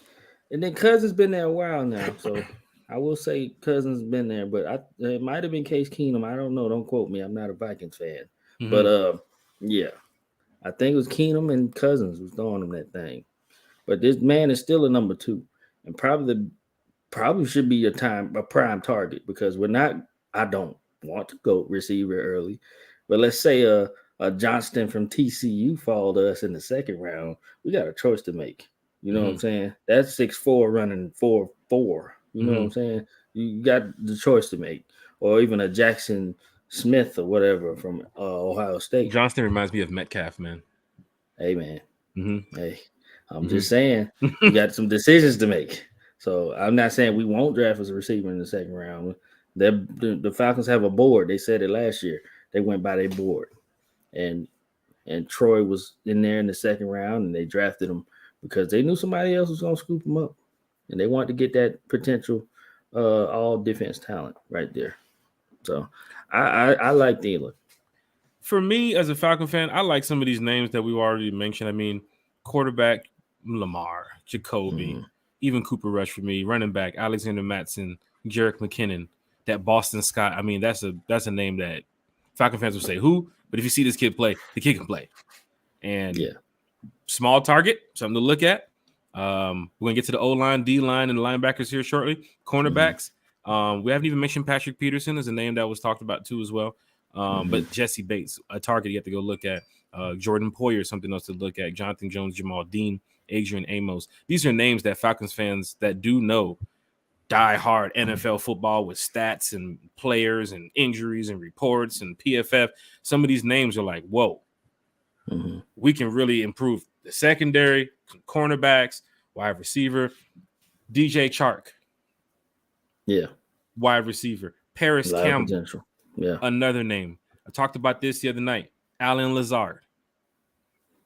And then Cousins been there a while now, so I will say Cousins been there, but it might have been Case Keenum. I don't know. Don't quote me. I'm not a Vikings fan, but yeah, I think it was Keenum and Cousins was throwing him that thing. But this man is still a number 2, and probably should be a prime target because I don't want to go receiver early, but let's say a Johnston from TCU fall to us in the 2nd round. We got a choice to make. You know what I'm saying? That's 6'4" running 4'4". You know what I'm saying? You got the choice to make. Or even a Jackson Smith or whatever from Ohio State. Johnston reminds me of Metcalf, man. Hey, man. Hey, I'm just saying you got some decisions to make. So I'm not saying we won't draft as a receiver in the 2nd round. The Falcons have a board. They said it last year. They went by their board. And Troy was in there in the 2nd round, and they drafted him because they knew somebody else was going to scoop him up. And they wanted to get that potential all defense talent right there. So I like Thielen. For me, as a Falcon fan, I like some of these names that we've already mentioned. I mean, quarterback, Lamar, Jacoby, even Cooper Rush for me. Running back, Alexander Mattison, Jerick McKinnon, that Boston Scott. I mean, that's a name that Falcon fans will say, who? But if you see this kid play, the kid can play. And small target, something to look at. We're going to get to the O-line, D-line, and the linebackers here shortly. Cornerbacks. We haven't even mentioned Patrick Peterson as a name that was talked about too as well. But Jesse Bates, a target you have to go look at. Jordan Poyer, something else to look at. Jonathan Jones, Jamal Dean, Adrian Amos. These are names that Falcons fans that do know die hard NFL football with stats and players and injuries and reports and PFF. Some of these names are like, whoa, we can really improve the secondary, cornerbacks, wide receiver, DJ Chark. Yeah. Wide receiver. Paris Campbell. Potential. Yeah. Another name. I talked about this the other night. Alan Lazard.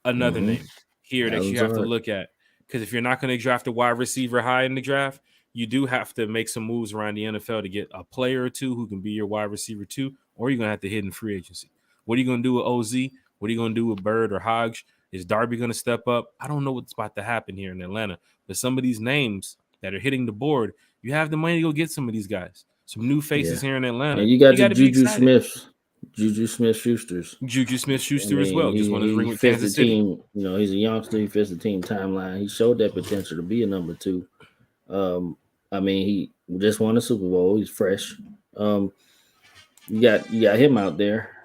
Another name here that you have to look at. Because if you're not going to draft a wide receiver high in the draft, you do have to make some moves around the NFL to get a player or two who can be your wide receiver too, or you're going to have to hit in free agency. What are you going to do with OZ? What are you going to do with Bird or Hodge? Is Darby going to step up? I don't know what's about to happen here in Atlanta, but some of these names that are hitting the board, you have the money to go get some of these guys. Some new faces here in Atlanta. And you got your Juju Smith-Schusters. Juju Smith-Schuster as well. Just wanted to ring with fits Kansas the City. team. You know, he's a youngster. He fits the team timeline. He showed that potential to be a number 2. I mean, he just won a Super Bowl. He's fresh. You got him out there.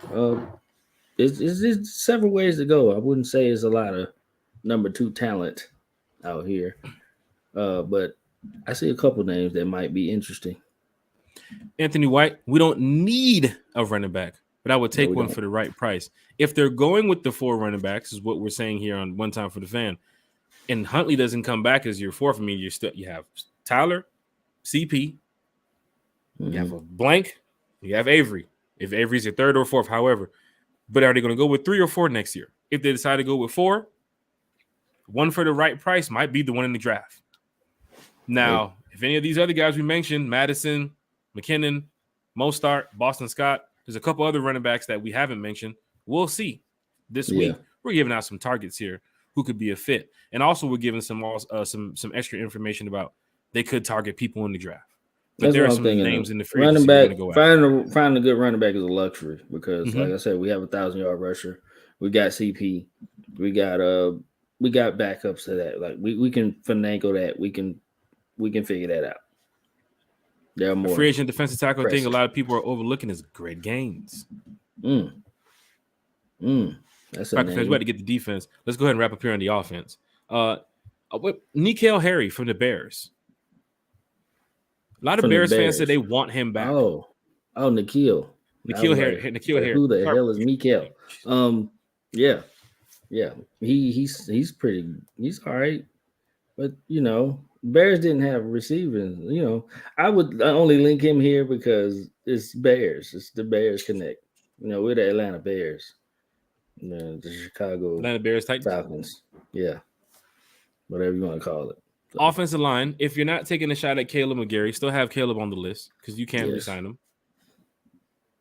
It's several ways to go. I wouldn't say it's a lot of number 2 talent out here, but I see a couple names that might be interesting. Anthony White, we don't need a running back, but I would take one for the right price. If they're going with the 4 running backs, is what we're saying here on One Time for the Fan, and Huntley doesn't come back as your 4th, I mean, you have Tyler, CP, you have a blank, you have Avery. If Avery's your 3rd or 4th, however, but are they going to go with 3 or 4 next year? If they decide to go with 4, one for the right price might be the one in the draft. Now, if any of these other guys we mentioned, Madison, McKinnon, Mostart, Boston Scott, there's a couple other running backs that we haven't mentioned. We'll see this week. We're giving out some targets here who could be a fit. And also we're giving some extra information about they could target people in the draft. But there are some names in the free running back. Go finding a good running back is a luxury because, like I said, we have a 1,000-yard rusher. We got CP. We got backups to that. Like we can finagle that. We can figure that out. There are more. The free agent defensive tackle thing a lot of people are overlooking is Greg Gaines. That's a name. We had to get the defense. Let's go ahead and wrap up here on the offense. N'Keal Harry from the Bears. A lot of Bears fans said they want him back. Oh, N'Keal. N'Keal Harry. Who the hell is N'Keal? Yeah. He's pretty. He's all right, but Bears didn't have receiving. I would only link him here because it's Bears. It's the Bears Connect. We're the Atlanta Bears. The Chicago Atlanta Bears Titans. Falcons. Yeah. Whatever you want to call it. So. Offensive line. If you're not taking a shot at Caleb McGarry, still have Caleb on the list because you can't resign him.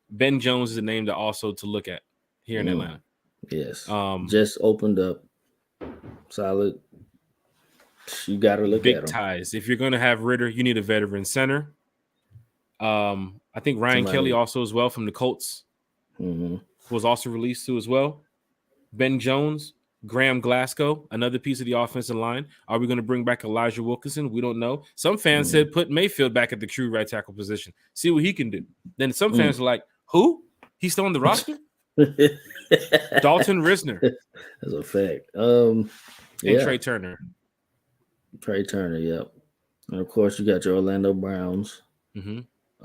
Ben Jones is a name to also to look at here in Atlanta. Yes. Just opened up. Solid. You got to look big at him. ties. If you're going to have Ritter, you need a veteran center. I think Ryan Kelly also as well from the Colts was also released too as well. Ben Jones, Graham Glasgow, another piece of the offensive line. Are we going to bring back Elijah Wilkinson? We don't know. Some fans said put Mayfield back at the true right tackle position. See what he can do. Then some fans are like, who? He's still on the roster? Dalton Risner. That's a fact. And Trey Turner. Yep. And of course, you got your Orlando Browns.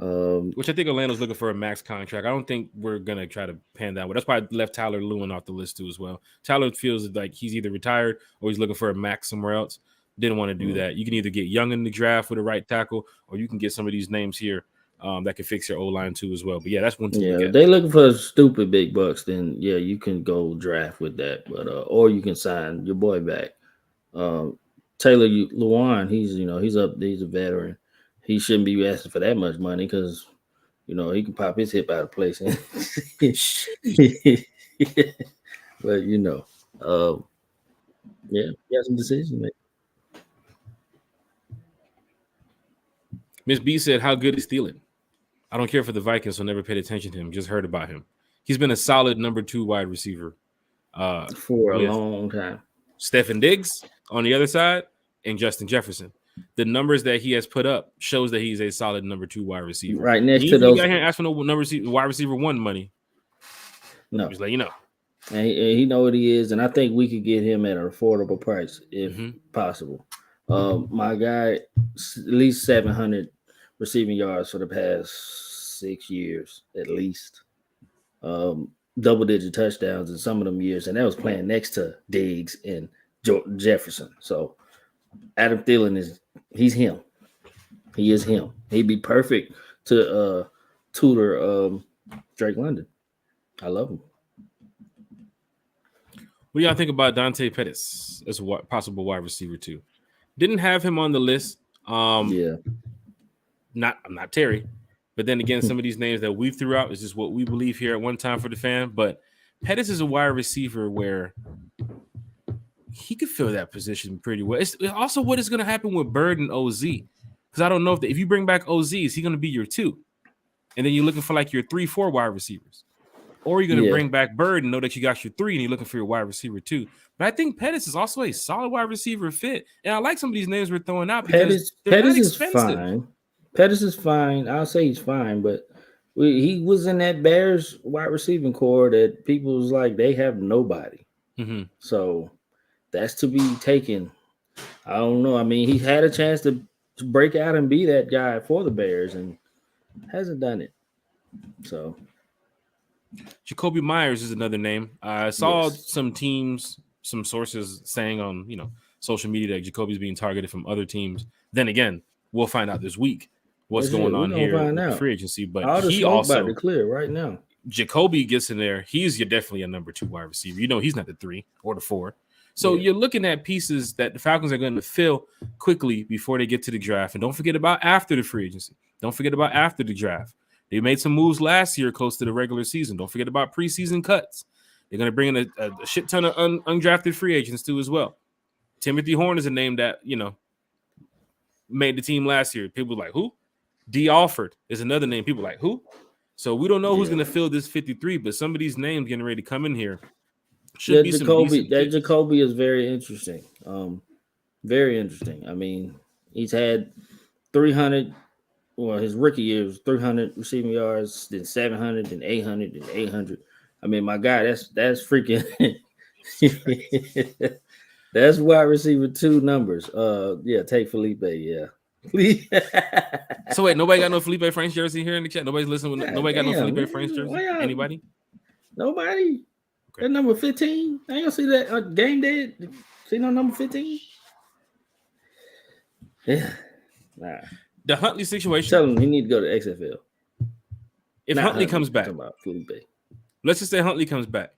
Which I think Orlando's looking for a max contract. I don't think we're going to try to pan down. But that's why I left Tyler Lewin off the list too as well. Tyler feels like he's either retired or he's looking for a max somewhere else. Didn't want to do that. You can either get young in the draft with a right tackle or you can get some of these names here that can fix your O-line too as well. But yeah, that's one to look at. If they looking for stupid big bucks, then you can go draft with that. But or you can sign your boy back. Taylor Lewan, he's up. He's a veteran. He shouldn't be asking for that much money because, he can pop his hip out of place. But you got some decisions to make. Miss B said, "How good is Thielen? I don't care for the Vikings, so never paid attention to him. Just heard about him. He's been a solid number 2 wide receiver for a long time. Stefan Diggs on the other side and Justin Jefferson. The numbers that he has put up shows that he's a solid number 2 wide receiver. Right next to those. You got here asking no wide receiver 1 money. No. Just let you know. and he know what he is, and I think we could get him at an affordable price if Mm-hmm. possible. My guy, at least 700 receiving yards for the past 6 years, at least. Double digit touchdowns in some of them years, and that was playing next to Diggs and Jefferson. So Adam Thielen he's him. He is him. He'd be perfect to tutor Drake London. I love him. What do y'all think about Dante Pettis as a possible wide receiver too? Didn't have him on the list. Yeah. I'm not Terry, but then again, some of these names that we threw out is just what we believe here at One Time for the Fan. But Pettis is a wide receiver where he could fill that position pretty well. It's also what is going to happen with Bird and OZ, because I don't know if you bring back OZ, is he going to be your 2, and then you're looking for like your 3-4 wide receivers, or you're going to bring back Bird and know that you got your 3 and you're looking for your wide receiver 2. But I think Pettis is also a solid wide receiver fit, and I like some of these names we're throwing out because Pettis is fine. Pettis is fine. I'll say he's fine, but he was in that Bears wide receiving core that people was like they have nobody. Mm-hmm. So that's to be taken. I don't know. I mean, he had a chance to break out and be that guy for the Bears and hasn't done it. So Jacoby Myers is another name. I saw some sources saying on social media that Jacoby's being targeted from other teams. Then again, we'll find out this week what's going on here with the free agency. But all the he smoke also about to clear right now. Jacoby gets in there. He's definitely a number 2 wide receiver. He's not the 3 or the 4. So you're looking at pieces that the Falcons are going to fill quickly before they get to the draft. And don't forget about after the free agency. Don't forget about after the draft. They made some moves last year close to the regular season. Don't forget about preseason cuts. They're going to bring in a shit ton of undrafted free agents too as well. Timothy Horn is a name that, made the team last year. People like, who? D. Alford is another name. People like, who? So we don't know who's going to fill this 53, but some of these names getting ready to come in here. Jacoby is very interesting. Very interesting. I mean, he's had 300. Well, his rookie year was 300 receiving yards, then 700, then 800, then 800. I mean, my God, that's freaking. That's wide receiver 2 numbers. Take Felipe. Yeah. So wait, nobody got no Felipe Franks jersey here in the chat. Nobody's listening. Nobody got no Felipe Franks jersey. Anybody? Nobody. Okay. That number 15. I ain't gonna see that game day. See no number 15. Yeah. Nah. The Huntley situation. Tell him he need to go to XFL. If Huntley comes back, let's just say Huntley comes back.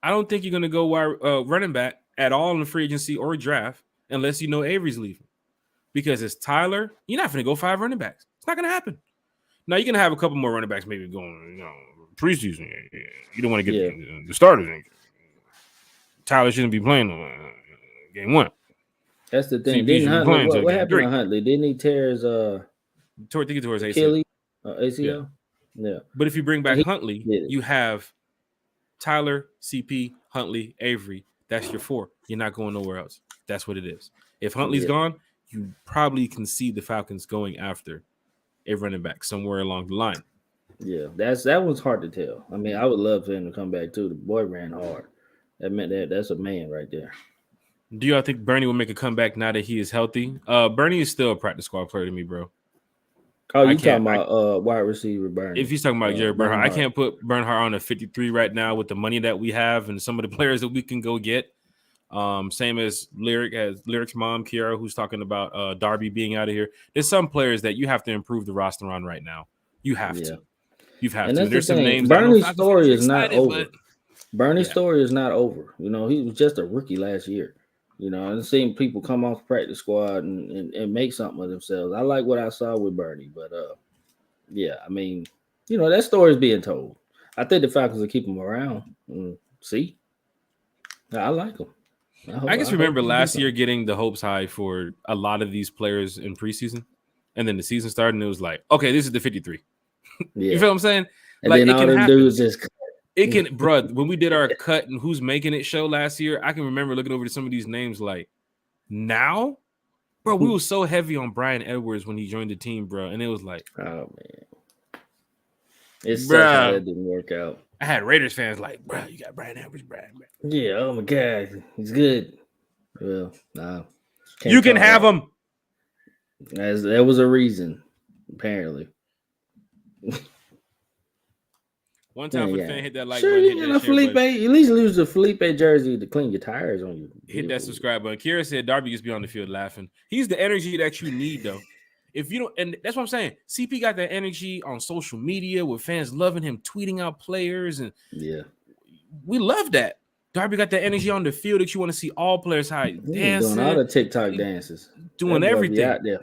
I don't think you're going to go running back at all in the free agency or draft unless you know Avery's leaving. Because it's Tyler. You're not going to go 5 running backs. It's not going to happen. Now, you're going to have a couple more running backs maybe going, preseason. You don't want to get the starters. Tyler shouldn't be playing game 1. That's the thing. What happened to Huntley? Didn't he tear his toward his ACL? ACL? Yeah. But if you bring back Huntley, you have Tyler, CP, Huntley, Avery. That's your 4. You're not going nowhere else. That's what it is. If Huntley's gone, you probably can see the Falcons going after a running back somewhere along the line. Yeah, that was hard to tell. I mean, I would love for him to come back too. The boy ran hard. That meant that's a man right there. Do y'all think Bernie will make a comeback now that he is healthy? Bernie is still a practice squad player to me, bro. Oh, you talking about wide receiver Bernie? If he's talking about Jared Bernhardt, I can't put Bernhardt on a 53 right now with the money that we have and some of the players that we can go get. Same as Lyric's mom, Kiara, who's talking about Darby being out of here. There's some players that you have to improve the roster on right now. You have to. You've had to. There's some names. Bernie's story is not over. Bernie's story is not over. He was just a rookie last year. I've seen people come off practice squad and make something of themselves. I like what I saw with Bernie, but I mean, that story is being told. I think the Falcons will keep him around. See, I like him. I just remember last year getting the hopes high for a lot of these players in preseason, and then the season started, and it was like, okay, this is the 53. You feel what I'm saying? And like, then all them dudes just. It can, bro. When we did our cut and who's making it show last year, I can remember looking over to some of these names like, now, bro, we were so heavy on Brian Edwards when he joined the team, bro, and it was like, oh man, it's sad how that didn't work out. I had Raiders fans like, bro, you got Brian Edwards, Brian. Yeah. Oh my God, he's good. Well, nah. You can have him. As there was a reason, apparently. One time for the fan, hit that like sure, button, you hit get that a share Felipe. button, At least lose the Felipe jersey to clean your tires on you. hit that subscribe button. Kira said Darby gets be on the field laughing. He's the energy that you need, though. If you don't, and that's what I'm saying. CP got that energy on social media with fans loving him, tweeting out players, and yeah, we love that. Darby got that energy on the field that you want to see all players how he's dancing, doing all the TikTok dances, doing everything out there,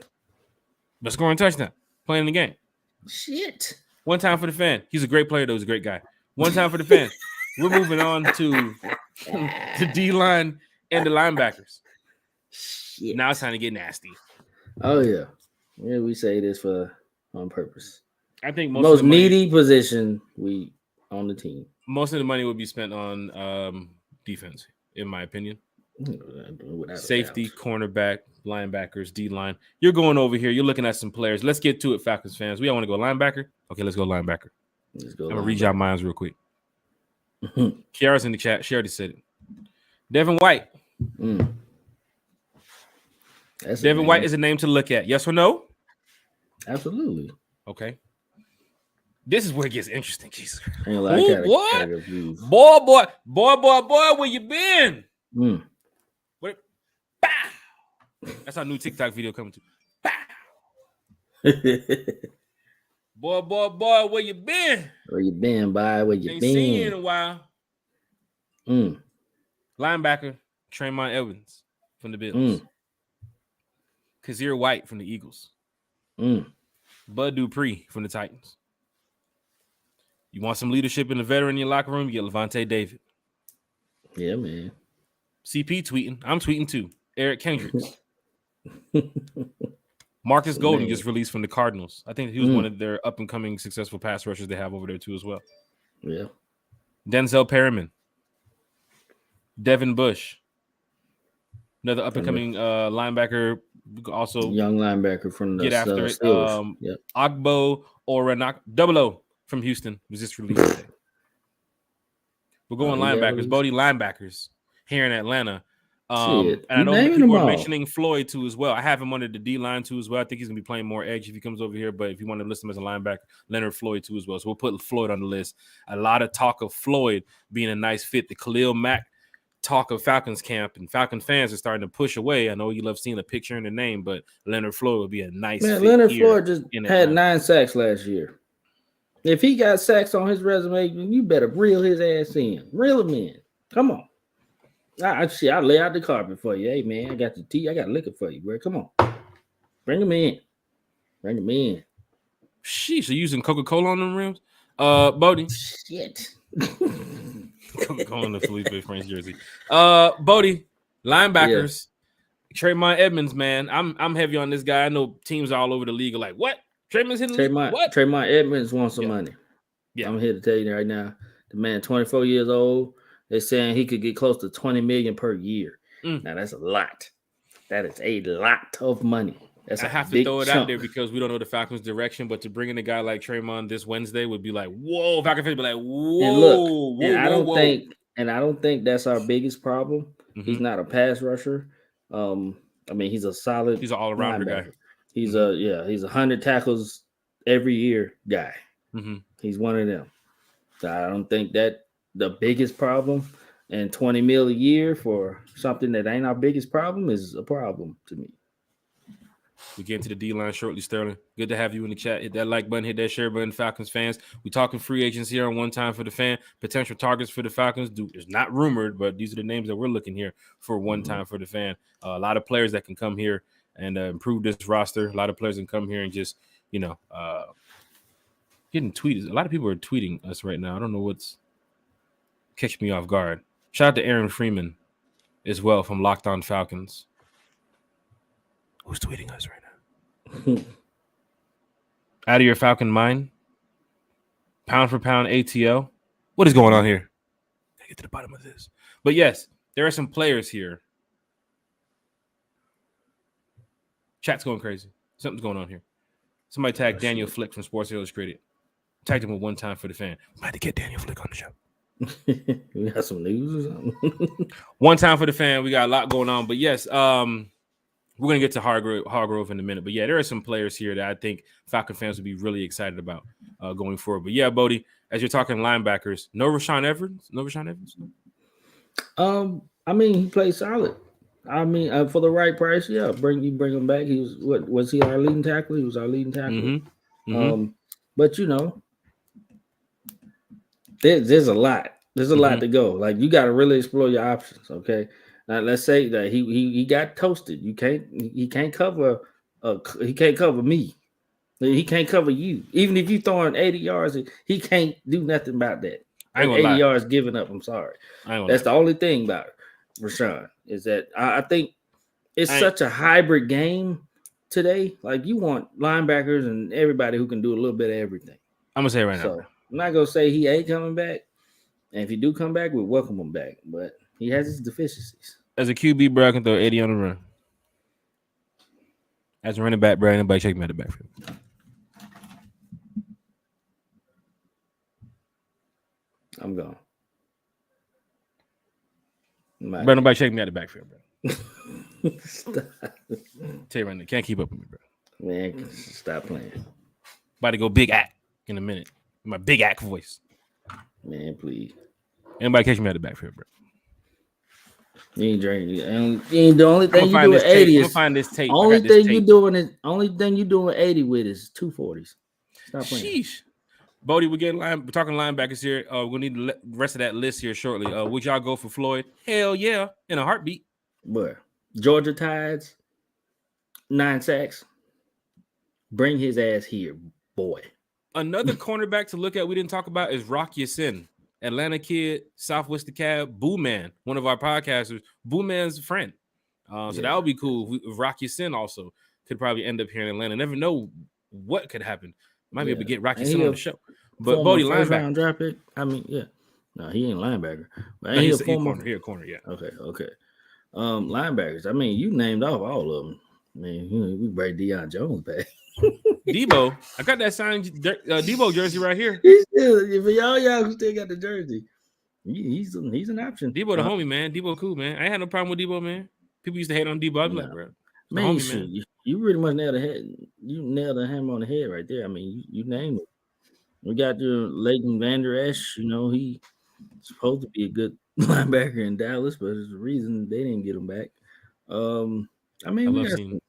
but scoring touchdown, playing the game. Shit. One time for the fan. He's a great player, though. He's a great guy. One time for the fan. We're moving on to the D-line and the linebackers. Shit. Now it's time to get nasty. Oh yeah, we say this on purpose. I think most needy position we on the team. Most of the money would be spent on defense, in my opinion. Safety, cornerback, linebackers, D-line. You're going over here. You're looking at some players. Let's get to it, Falcons fans. We all want to go linebacker. Okay, let's go linebacker. I'm going to read y'all minds real quick. Kiara's in the chat. She already said it. Devin White. Devin White is a name to look at. Yes or no? Absolutely. Okay. This is where it gets interesting. Jesus. Boy, where you been? What? Bow. That's our new TikTok video coming to. Bow. boy, where you been? Where you been, boy? Where you Ain't been? seen you in a while. Linebacker, Tremont Evans from the Bills. Kazir White from the Eagles. Bud Dupree from the Titans. You want some leadership in the veteran in your locker room? You get Levante David. Yeah, man. CP tweeting. I'm tweeting too. Eric Kendricks. Marcus Golden just released from the Cardinals. I think he was one of their up-and-coming successful pass rushers they have over there too as well. Yeah. Denzel Perriman. Devin Bush. Another up-and-coming linebacker. Also young linebacker from the get after it. Yep. Agbo Oranak. Double O from Houston was just released today. We're going linebackers. Bodie linebackers here in Atlanta. And I know people are mentioning Floyd too as well. I have him under the D line too as well. I think he's gonna be playing more edge if he comes over here. But if you want to list him as a linebacker, Leonard Floyd too as well. So we'll put Floyd on the list. A lot of talk of Floyd being a nice fit. The Khalil Mack talk of Falcons camp and Falcon fans are starting to push away. I know you love seeing a picture and a name, but Leonard Floyd would be a nice fit. Leonard Floyd just had 9 sacks last year. If he got sacks on his resume, you better reel his ass in. Reel him in. Come on. I lay out the carpet for you. Hey, man, I got the tea. I got liquor for you, bro. Come on. Bring him in. Bring him in. Sheesh, you're using Coca-Cola on them rims? Bodie. Shit. Coca-Cola in the Felipe Franks jersey. Bodie, linebackers. Yeah. Tremont Edmonds, man. I'm heavy on this guy. I know teams all over the league are like, what? Tremont's hitting the league? What? Tremont Edmonds wants some money. Yeah. I'm here to tell you right now. The man, 24 years old. They're saying he could get close to $20 million per year. Now that's a lot. That is a lot of money. I have to throw it out there because we don't know the Falcons' direction, but to bring in a guy like Tremont this Wednesday would be like, whoa, Falcon fans be like, whoa. And I don't think that's our biggest problem. He's not a pass rusher. I mean, he's a solid. He's an all-arounder guy. He's he's 100 tackles every year guy. He's one of them. So I don't think that the biggest problem, and $20 million a year for something that ain't our biggest problem is a problem to me. We get into the D-line shortly, Sterling. Good to have you in the chat. Hit that like button, hit that share button, Falcons fans. We talking free agents here on One Time for the Fan. Potential targets for the Falcons. It's not rumored, but these are the names that we're looking here for One Time for the Fan. A lot of players that can come here and improve this roster. A lot of players can come here and just, getting tweeted. A lot of people are tweeting us right now. I don't know what's catch me off guard. Shout out to Aaron Freeman as well from Locked On Falcons. Who's tweeting us right now? Out of your Falcon mind? Pound for pound ATL? What is going on here? Gotta get to the bottom of this. But yes, there are some players here. Chat's going crazy. Something's going on here. Somebody tag Daniel Flick from Sports Illustrated. Tagged him with one time for the fan. Might have to get Daniel Flick on the show. We got some news or something. One time for the fan. We got a lot going on, but yes, we're gonna get to Hargrove in a minute. But yeah, there are some players here that I think Falcon fans would be really excited about going forward. But yeah, Bodie, as you're talking linebackers, no Rashawn Evans. I mean, he played solid. I mean, for the right price, yeah, bring him back. He was he our leading tackle? He was our leading tackle. But you know, there's a lot. There's a lot to go. Like you got to really explore your options. Okay, now let's say that he got toasted. He can't cover me. He can't cover you. Even if you throwing 80 yards, he can't do nothing about that. 80 yards giving up. I'm sorry. That's the only thing about it, Rashawn, is that I think it's such a hybrid game today. Like you want linebackers and everybody who can do a little bit of everything. I'm gonna say right now. I'm not gonna say he ain't coming back. And if he do come back, we welcome him back. But he has his deficiencies. As a QB, bro, I can throw 80 on the run. As a running back, bro, anybody check me out the backfield. I'm gone. Bro, nobody check me out the backfield, bro. Stop. Tell you right now, can't keep up with me, bro. Man, stop playing. About to go big act in a minute. My big act voice. Man, please. Anybody catch me out the backfield, bro? You ain't drinking. You ain't the only thing you do with 80 is. I'm gonna find this tape. Only thing you doing 80 with is 240s. Stop playing. Sheesh. Bodie, we're talking linebackers here. We're gonna need the rest of that list here shortly. Would y'all go for Floyd? Hell yeah, in a heartbeat. But Georgia Tides, 9 sacks. Bring his ass here, boy. Another cornerback to look at we didn't talk about is Rock Ya-Sin, Atlanta kid, Southwest DeKalb, Boo Man, one of our podcasters, Boo Man's friend. So that would be cool. If Rock Ya-Sin also could probably end up here in Atlanta. Never know what could happen. Might be able to get Rock Ya-Sin on the show. But Bodie, linebacker. Draft pick. I mean, yeah. No, he ain't linebacker. But no, he's a corner, yeah. Okay. Linebackers. I mean, you named off all of them. I mean, we break Deion Jones back. Debo, I got that signed Debo jersey right here. For y'all who still got the jersey, he's an option. Debo the homie, man. Debo cool, man. I ain't had no problem with Debo, man. People used to hate on Debo. I'd be like, bro, man, you really much nailed the head. You nailed the hammer on the head right there. I mean, you named it. We got your Leighton Vander Esch. You know, he's supposed to be a good linebacker in Dallas, but there's a reason they didn't get him back. I mean,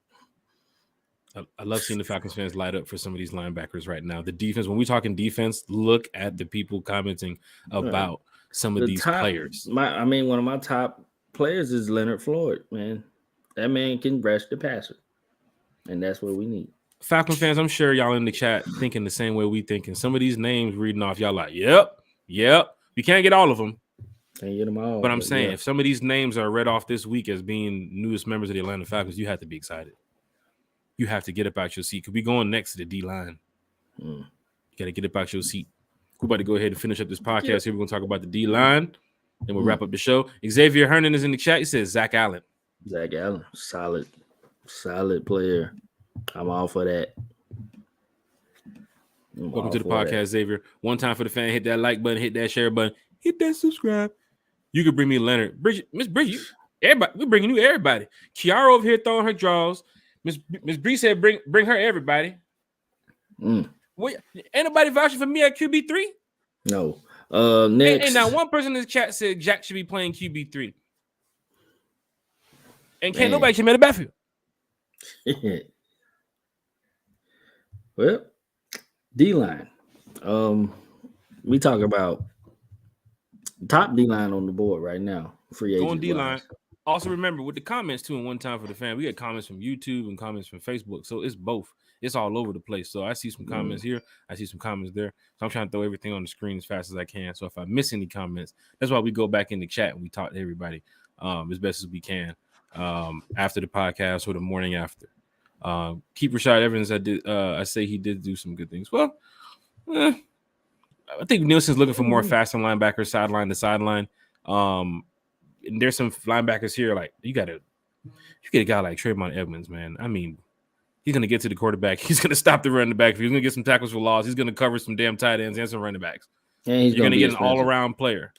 I love seeing the Falcons fans light up for some of these linebackers right now. The defense, when we're talking defense, look at the people commenting about some of these players. One of my top players is Leonard Floyd, man. That man can rush the passer, and that's what we need. Falcon fans, I'm sure y'all in the chat thinking the same way we thinking. Some of these names reading off, y'all like, yep. You can't get all of them. Can't get them all. But I'm saying, if some of these names are read off this week as being newest members of the Atlanta Falcons, you have to be excited. You have to get up out your seat. Because we're going next to the D-line. You got to get up out your seat. We're about to go ahead and finish up this podcast here. We're going to talk about the D-line. Then we'll wrap up the show. Xavier Hernan is in the chat. He says Zach Allen. Zach Allen. Solid player. I'm all for that. Welcome to the podcast, Xavier. One time for the fan. Hit that like button. Hit that share button. Hit that subscribe. You could bring me Leonard. Miss Bridget. Everybody. We're bringing you everybody. Kiara over here throwing her draws. Miss Bree said, "Bring her everybody." Wait, anybody vouching for me at QB3? No. Next. And now one person in the chat said Jack should be playing QB3, and can't nobody come in the backfield. Well, D-line. We talk about top D-line on the board right now. Free agent. Going D-line. Also, remember with the comments too, and one time for the fan, we get comments from YouTube and comments from Facebook. So it's both. It's all over the place. So I see some comments here. I see some comments there. So I'm trying to throw everything on the screen as fast as I can. So if I miss any comments, that's why we go back in the chat and we talk to everybody as best as we can after the podcast or the morning after. Keep Rashad Evans. I say he did do some good things. Well, I think Nielsen's looking for more faster linebackers, sideline to sideline. And there's some linebackers here. Like you get a guy like Trayvon Edmonds, man. I mean, He's going to get to the quarterback. He's going to stop the running back. He's going to get some tackles for loss. He's going to cover some damn tight ends and some running backs. And he's You're going to get expensive. an all-around player.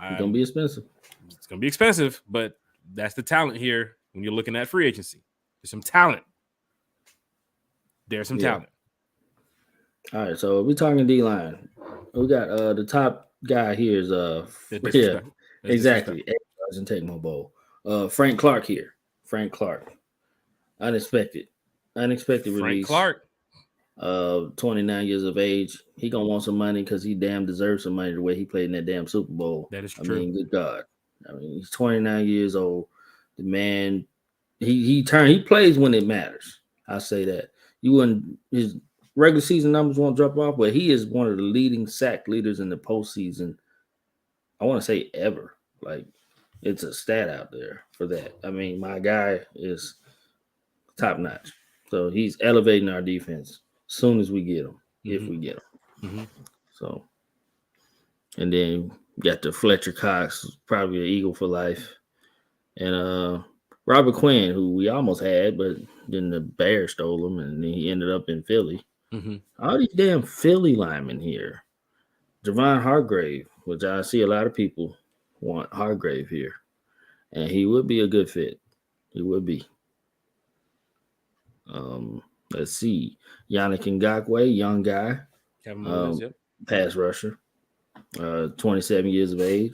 He's going to be expensive. It's going to be expensive, but that's the talent here when you're looking at free agency. There's some talent. There's some talent. All right, so we're talking D-line. We got the top guy here is exactly. Doesn't take my bowl. Frank Clark here. Frank Clark. Unexpected release. Frank Clark. 29 years of age. He gonna want some money because he damn deserves some money the way he played in that damn Super Bowl. That is true. I mean, good God. I mean, he's 29 years old. The man, he plays when it matters. I say that. You wouldn't his regular season numbers won't drop off, but he is one of the leading sack leaders in the postseason. I want to say ever. Like, it's a stat out there for that. I mean, my guy is top notch. So he's elevating our defense as soon as we get him, if we get him. Mm-hmm. So, and then you got the Fletcher Cox, probably an Eagle for life, and Robert Quinn, who we almost had, but then the Bears stole him, and then he ended up in Philly. Mm-hmm. All these damn Philly linemen here. Javon Hargrave, which I see a lot of people want Hargrave here, and he would be a good fit. He would be. Let's see, Yannick Ngakoue, young guy, pass rusher, 27 years of age,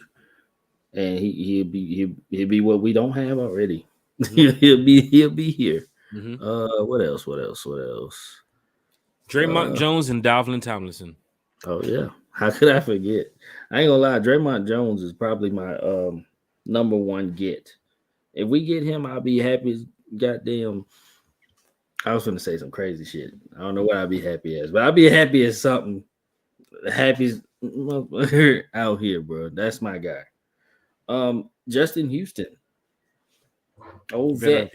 and he'll be what we don't have already. Mm-hmm. he'll be here. Mm-hmm. What else? Draymond Jones and Dalvin Tomlinson. Oh yeah, how could I forget? I ain't gonna lie, Draymond Jones is probably my number one get. If we get him, I'll be happy as goddamn. I was going to say some crazy shit. I don't know what I'd be happy as, but I'd be happy as something. Happy out here, bro. That's my guy. Justin Houston. Old vet.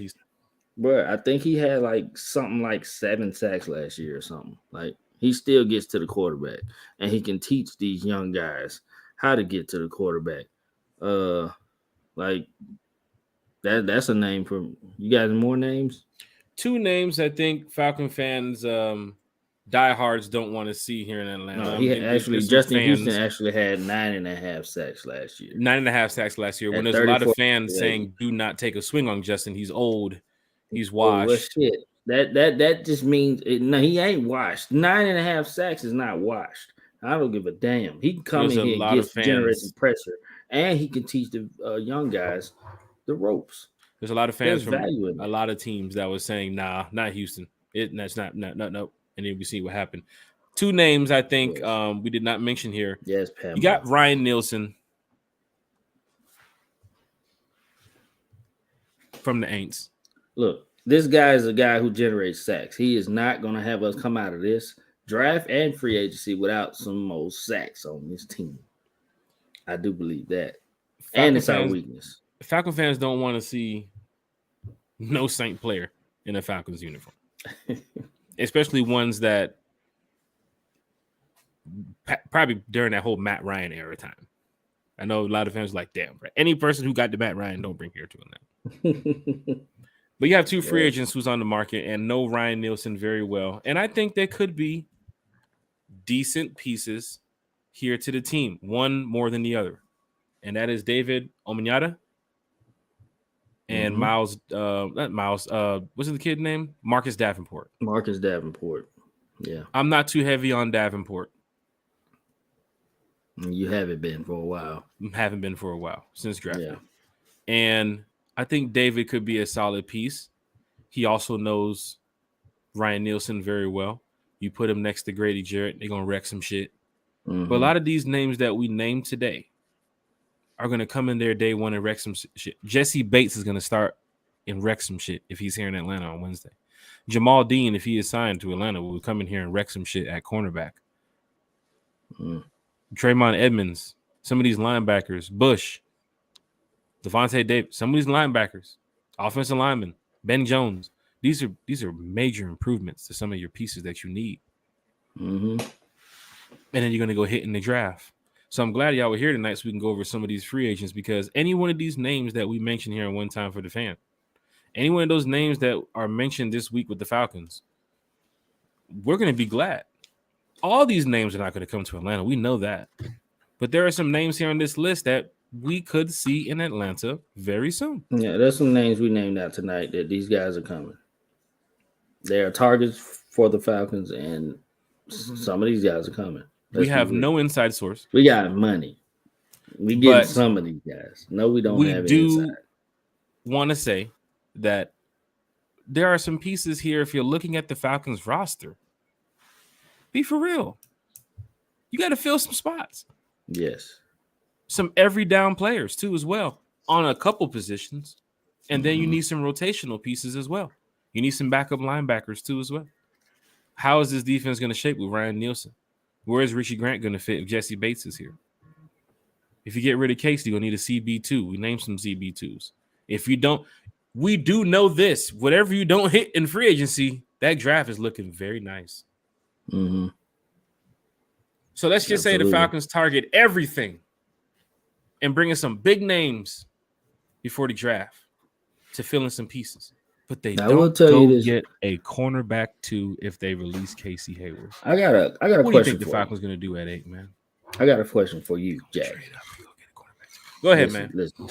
Bro, I think he had like something like 7 sacks last year or something. Like, he still gets to the quarterback, and he can teach these young guys how to get to the quarterback. Like, that's a name for you guys. More names? 2 names I think Falcon fans, diehards don't want to see here in Atlanta. No, Justin Houston actually had 9.5 sacks last year. 9.5 sacks last year. When there's a lot of fans saying, "Do not take a swing on Justin. He's old. He's washed." Well, shit. That just means no, he ain't washed. 9.5 sacks is not washed. I don't give a damn. He can come in here and get generating pressure, and he can teach the young guys the ropes. There's a lot of fans from a lot of teams that was saying, "Nah, not Houston. That's not. And then we see what happened. 2 names I think we did not mention here. Yes, Pam. You got Ryan Nielsen from the Aints. Look, this guy is a guy who generates sacks. He is not going to have us come out of this draft and free agency without some more sacks on this team. I do believe that. And it's our weakness. Falcon fans don't want to see no Saint player in a Falcons uniform, especially ones that probably during that whole Matt Ryan era time. I know a lot of fans are like, damn, right? Any person who got the Matt Ryan, don't bring here to him. But you have 2 free agents who's on the market and know Ryan Nielsen very well. And I think there could be decent pieces here to the team, one more than the other. And that is David Omanyata and Miles, not Miles, what's the kid name? Marcus Davenport. Marcus Davenport. Yeah. I'm not too heavy on Davenport. You haven't been for a while. Haven't been for a while since drafting. Yeah. And I think David could be a solid piece. He also knows Ryan Nielsen very well. You put him next to Grady Jarrett, they're going to wreck some shit. Mm-hmm. But a lot of these names that we named today are going to come in there day one and wreck some shit. Jesse Bates is going to start and wreck some shit if he's here in Atlanta on Wednesday. Jamal Dean, if he is signed to Atlanta, will come in here and wreck some shit at cornerback. Traymon Edmonds, some of these linebackers, Bush, Devontae Davis, some of these linebackers, offensive linemen, Ben Jones. These are major improvements to some of your pieces that you need. Mm-hmm. And then you're going to go hit in the draft. So I'm glad y'all were here tonight so we can go over some of these free agents, because any one of these names that we mentioned here at one time for the fan, Any one of those names that are mentioned this week with the Falcons, we're going to be glad. All these names are not going to come to Atlanta. We know that. But there are some names here on this list that we could see in Atlanta very soon. Yeah, there's some names we named out tonight that these guys are coming. They are targets for the Falcons, and some of these guys are coming. We have no inside source. We got money. We get some of these guys. No, we don't have any inside. Want to say that there are some pieces here. If you're looking at the Falcons roster, be for real. You got to fill some spots. Yes. Some every down players too, as well, on a couple positions. And then you need some rotational pieces as well. You need some backup linebackers too, as well. How is this defense going to shape with Ryan Nielsen? Where is Richie Grant going to fit if Jesse Bates is here? If you get rid of Casey, you'll need a CB2. We name some CB2s. If you don't, we do know this. Whatever you don't hit in free agency, that draft is looking very nice. Mm-hmm. So let's just say the Falcons target everything and bring in some big names before the draft to fill in some pieces. But they don't get a cornerback too if they release Casey Hayward. I got a question. What do you think the Falcons going to do at 8, man? I got a question for you, Jack. Go ahead, man. Listen.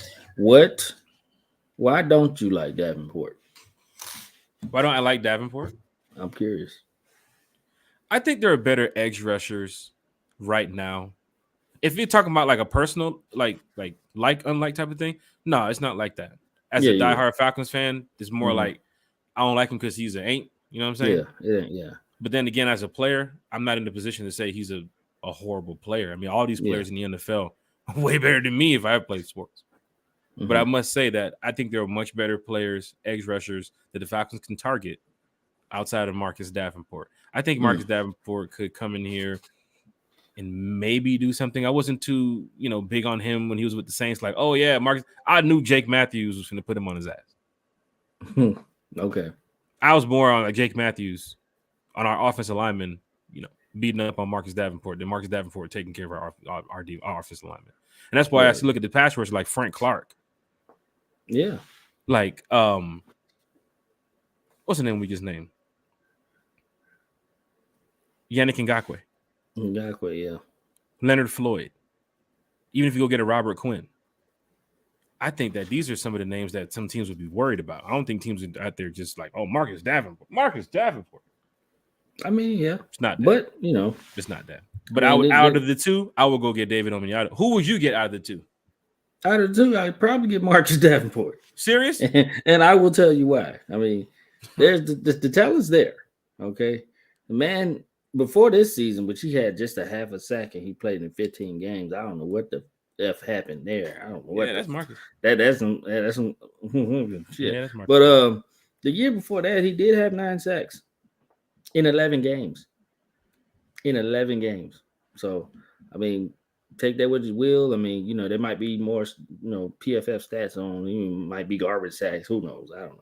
Why don't you like Davenport? Why don't I like Davenport? I'm curious. I think there are better edge rushers right now. If you're talking about like a personal, like unlike type of thing, no, it's not like that. As a diehard Falcons fan, it's more like I don't like him because he's an ain't. You know what I'm saying? Yeah. But then again, as a player, I'm not in the position to say he's a horrible player. I mean, all these players in the NFL are way better than me if I have played sports. Mm-hmm. But I must say that I think there are much better players, edge rushers, that the Falcons can target outside of Marcus Davenport. I think Marcus Davenport could come in here and maybe do something. I wasn't too, big on him when he was with the Saints. Like, oh yeah, Marcus. I knew Jake Matthews was going to put him on his ass. Okay. I was more on like Jake Matthews on our offensive lineman, beating up on Marcus Davenport than Marcus Davenport taking care of our offensive lineman. And that's why I look at the pass rush like Frank Clark. Yeah. Like, what's the name we just named? Yannick Ngakoue. Ngakoue, yeah. Leonard Floyd. Even if you go get a Robert Quinn. I think that these are some of the names that some teams would be worried about. I don't think teams are out there just like, oh, Marcus Davenport. I mean, yeah. It's not that. But, It's not that. But out of the two, I would go get David Omiyata. Who would you get out of the two? Out of the two, I'd probably get Marcus Davenport. Serious? And I will tell you why. I mean, there's the talent's there, okay? The man, before this season, which he had just a half a sack and he played in 15 games, I don't know what the F happened there. I don't know what. Yeah, that's Marcus. That's some shit. Yeah, that's Marcus. But the year before that, he did have 9 sacks in 11 games. So, I mean, take that with you will. I mean, there might be more, PFF stats on. He might be garbage sacks. Who knows? I don't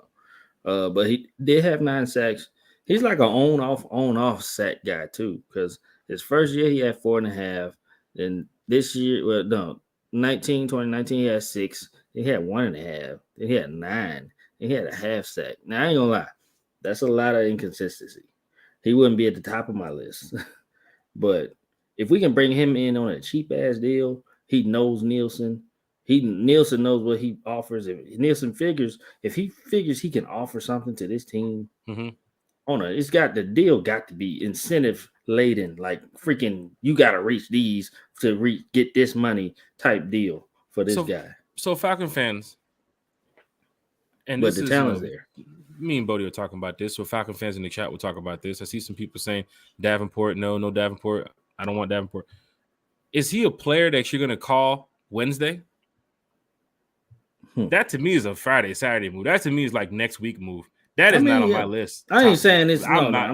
know. But he did have 9 sacks. He's like an on-off sack guy too. Because his first year he had 4.5. Then this year, 2019 he had 6. He had 1.5. Then he had 9. Then he had a half sack. Now I ain't gonna lie, that's a lot of inconsistency. He wouldn't be at the top of my list. But if we can bring him in on a cheap ass deal, he knows Nielsen. Nielsen knows what he offers. If Nielsen figures he can offer something to this team, it's got the deal got to be incentive laden, like freaking you got to reach these to get this money type deal for this guy. So Falcon fans, but the talent's there. Me and Bodie are talking about this. So Falcon fans in the chat will talk about this. I see some people saying Davenport, no Davenport. I don't want Davenport. Is he a player that you're going to call Wednesday? That to me is a Friday, Saturday move. That to me is like next week move. That is not on my list. I ain't saying this. I'm not.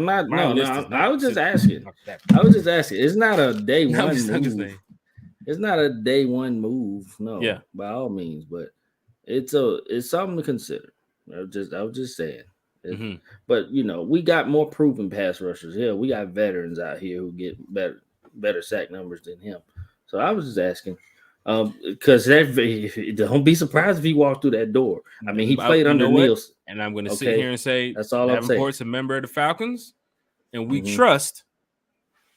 I was just asking. It's not a day one move. It's not a day one move. No, by all means, but it's something to consider. I was just saying. But we got more proven pass rushers here. We got veterans out here who get better sack numbers than him. So I was just asking. Because don't be surprised if he walked through that door. I mean, he played under Nielsen. And I'm going to sit Okay, here and say that's all I'm saying. Davenport's a member of the Falcons, and we trust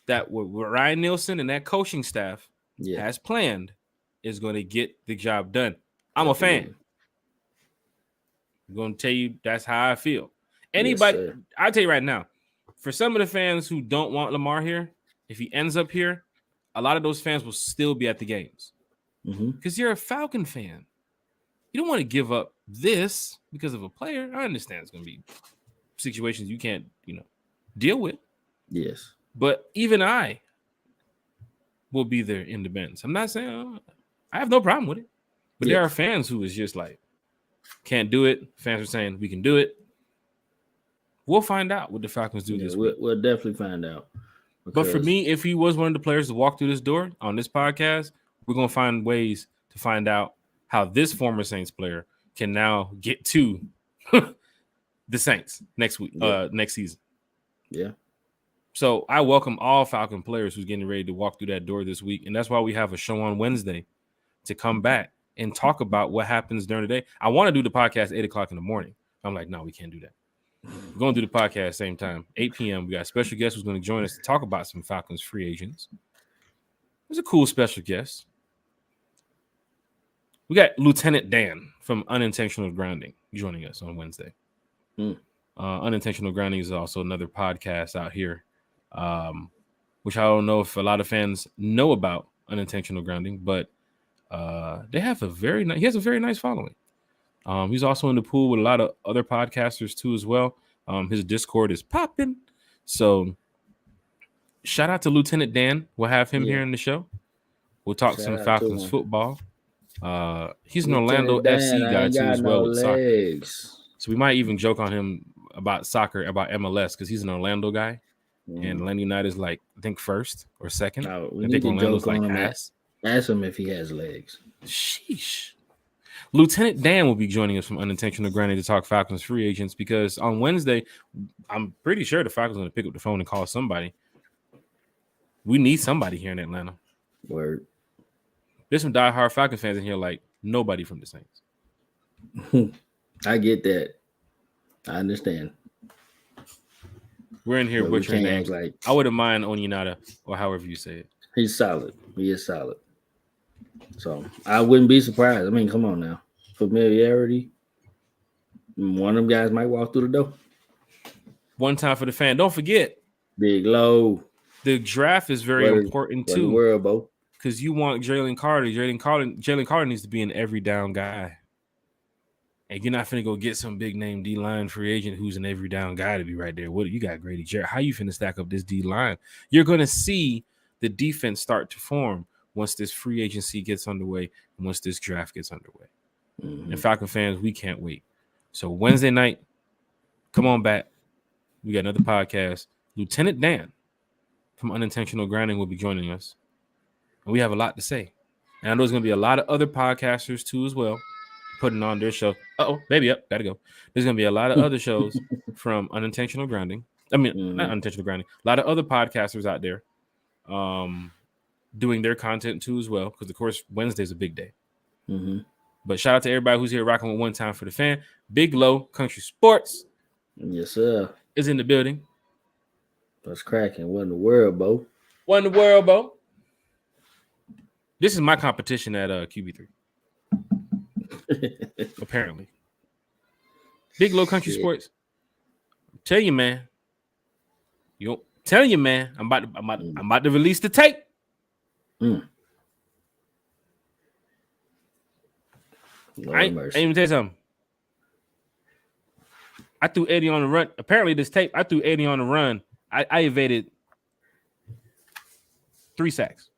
that what Ryan Nielsen and that coaching staff has planned is going to get the job done. I'm a fan. I'm going to tell you that's how I feel. Anybody, I'll tell you right now, for some of the fans who don't want Lamar here, if he ends up here, a lot of those fans will still be at the games because you're a Falcon fan. You don't want to give up this because of a player. I understand it's going to be situations you can't, deal with. Yes. But even I will be there in the Benz. I'm not saying I have no problem with it. But there are fans who is just like, can't do it. Fans are saying we can do it. We'll find out what the Falcons do this week. We'll definitely find out. But for me, if he was one of the players to walk through this door on this podcast, we're going to find ways to find out how this former Saints player can now get to the Saints next week, next season. Yeah. So I welcome all Falcon players who's getting ready to walk through that door this week. And that's why we have a show on Wednesday to come back and talk about what happens during the day. I want to do the podcast 8 o'clock in the morning. I'm like, no, we can't do that. We're going to do the podcast same time, 8 p.m. We got a special guest who's going to join us to talk about some Falcons free agents. There's a cool special guest. We got Lieutenant Dan from Unintentional Grounding joining us on Wednesday. Unintentional Grounding is also another podcast out here, which I don't know if a lot of fans know about Unintentional Grounding, but he has a very nice following. He's also in the pool with a lot of other podcasters too as well. His Discord is popping. So shout out to Lieutenant Dan. We'll have him here in the show. We'll talk some Falcons football. He's an Orlando FC guy too as well with soccer. So we might even joke on him about soccer, about MLS, because he's an Orlando guy. And Atlanta United is like, I think, first or second. I think Orlando's like ass. Ask him if he has legs. Sheesh. Lieutenant Dan will be joining us from Unintentional Grounding to talk Falcons free agents, because on Wednesday, I'm pretty sure the Falcons are going to pick up the phone and call somebody. We need somebody here in Atlanta. Word. There's some diehard Falcon fans in here like nobody from the Saints. I get that. I understand. We're in here butchering names. I wouldn't mind Onyinata or however you say it. He's solid. He is solid. So I wouldn't be surprised. I mean, come on now. Familiarity. One of them guys might walk through the door. One time for the fan. Don't forget. Big Low. The draft is very important too. Because you want Jalen Carter. Jalen Carter needs to be an every down guy. And you're not finna go get some big name D-line free agent who's an every down guy to be right there. What you got, Grady Jarrett? How you finna stack up this D-line? You're gonna see the defense start to form once this free agency gets underway and once this draft gets underway. And Falcon fans, we can't wait. So Wednesday night, come on back. We got another podcast. Lieutenant Dan from Unintentional Grounding will be joining us. And we have a lot to say. And I know there's going to be a lot of other podcasters too as well putting on their show. Baby up. Got to go. There's going to be a lot of other shows from Unintentional Grounding. I mean, not Unintentional Grounding. A lot of other podcasters out there doing their content too as well, because, of course, Wednesday's a big day. But shout out to everybody who's here rocking with One Time for the Fan. Big Low Country Sports. Yes, sir. Is in the building. That's cracking. What in the world, Bo? What in the world, Bo? This is my competition at QB3. Apparently. Big Low Country Sports. Tell you, man. Tell you, man. I'm about to release the tape. I ain't even tell you something. I threw 80 on the run. Apparently, this tape, I threw 80 on the run. I evaded 3 sacks.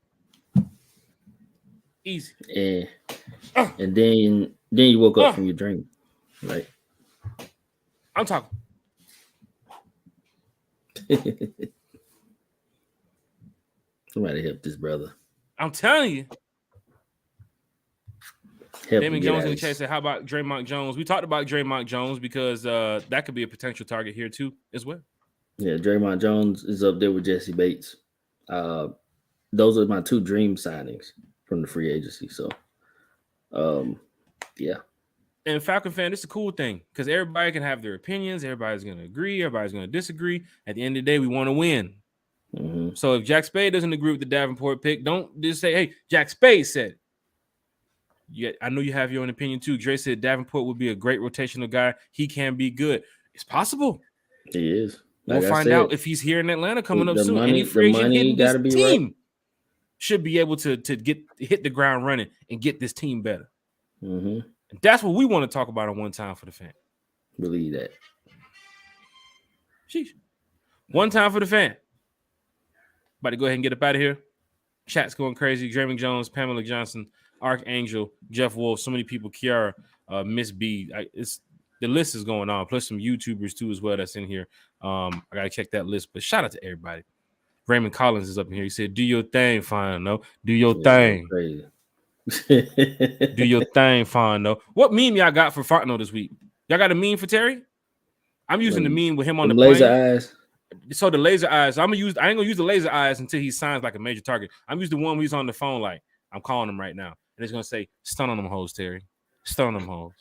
Easy. And then you woke up from your dream. Right. I'm talking. Somebody help this brother. I'm telling you. Damon Jones in the chat said, how about Draymond Jones? We talked about Draymond Jones because that could be a potential target here too as well. Yeah, Draymond Jones is up there with Jesse Bates. Those are my 2 dream signings from the free agency. So, yeah, And Falcon fan, it's a cool thing because everybody can have their opinions. Everybody's going to agree. Everybody's going to disagree. At the end of the day, we want to win. mm-hmm. So if Jack Spade doesn't agree with the Davenport pick, don't just say, hey, Jack Spade said it. Yeah, I know you have your own opinion too. Dre said Davenport would be a great rotational guy. He can be good. It's possible. He is. We'll find out if he's here in Atlanta coming up soon. Any free agent hitting this team should be able to hit the ground running and get this team better. Mm-hmm. And that's what we want to talk about on One Time for the Fan. Believe that. Sheesh. One Time for the Fan. About to go ahead and get up out of here. Chat's going crazy. Draymond Jones, Pamela Johnson, Archangel, Jeff Wolf, so many people, Kiara, Miss B. The list is going on, plus some YouTubers too as well that's in here. I gotta check that list, but shout out to everybody. Raymond Collins is up in here. He said, "Do your thing, fine, no. Do your thing. Crazy. Do your thing, fine, no." What meme y'all got for Fontenot this week? Y'all got a meme for Terry? I'm using the meme with him on the laser plane. eyes. So the laser eyes. I ain't gonna use the laser eyes until he signs like a major target. I'm using the one where he's on the phone, like I'm calling him right now, and it's gonna say, "Stun on them hoes, Terry. Stun on them hoes."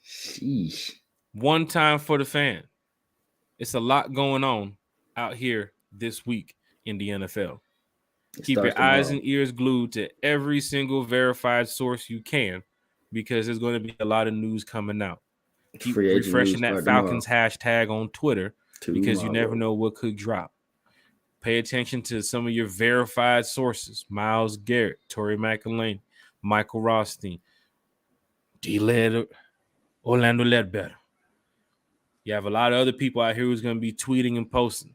Sheesh. One Time for the Fan. It's a lot going on out here this week in the NFL. Keep your eyes and ears glued to every single verified source you can, because there's going to be a lot of news coming out. Keep refreshing that Falcons hashtag on Twitter because you never know what could drop. Pay attention to some of your verified sources: Myles Garrett, Torrey McElhaney, Michael Rothstein, Orlando Ledbetter. You have a lot of other people out here who's going to be tweeting and posting,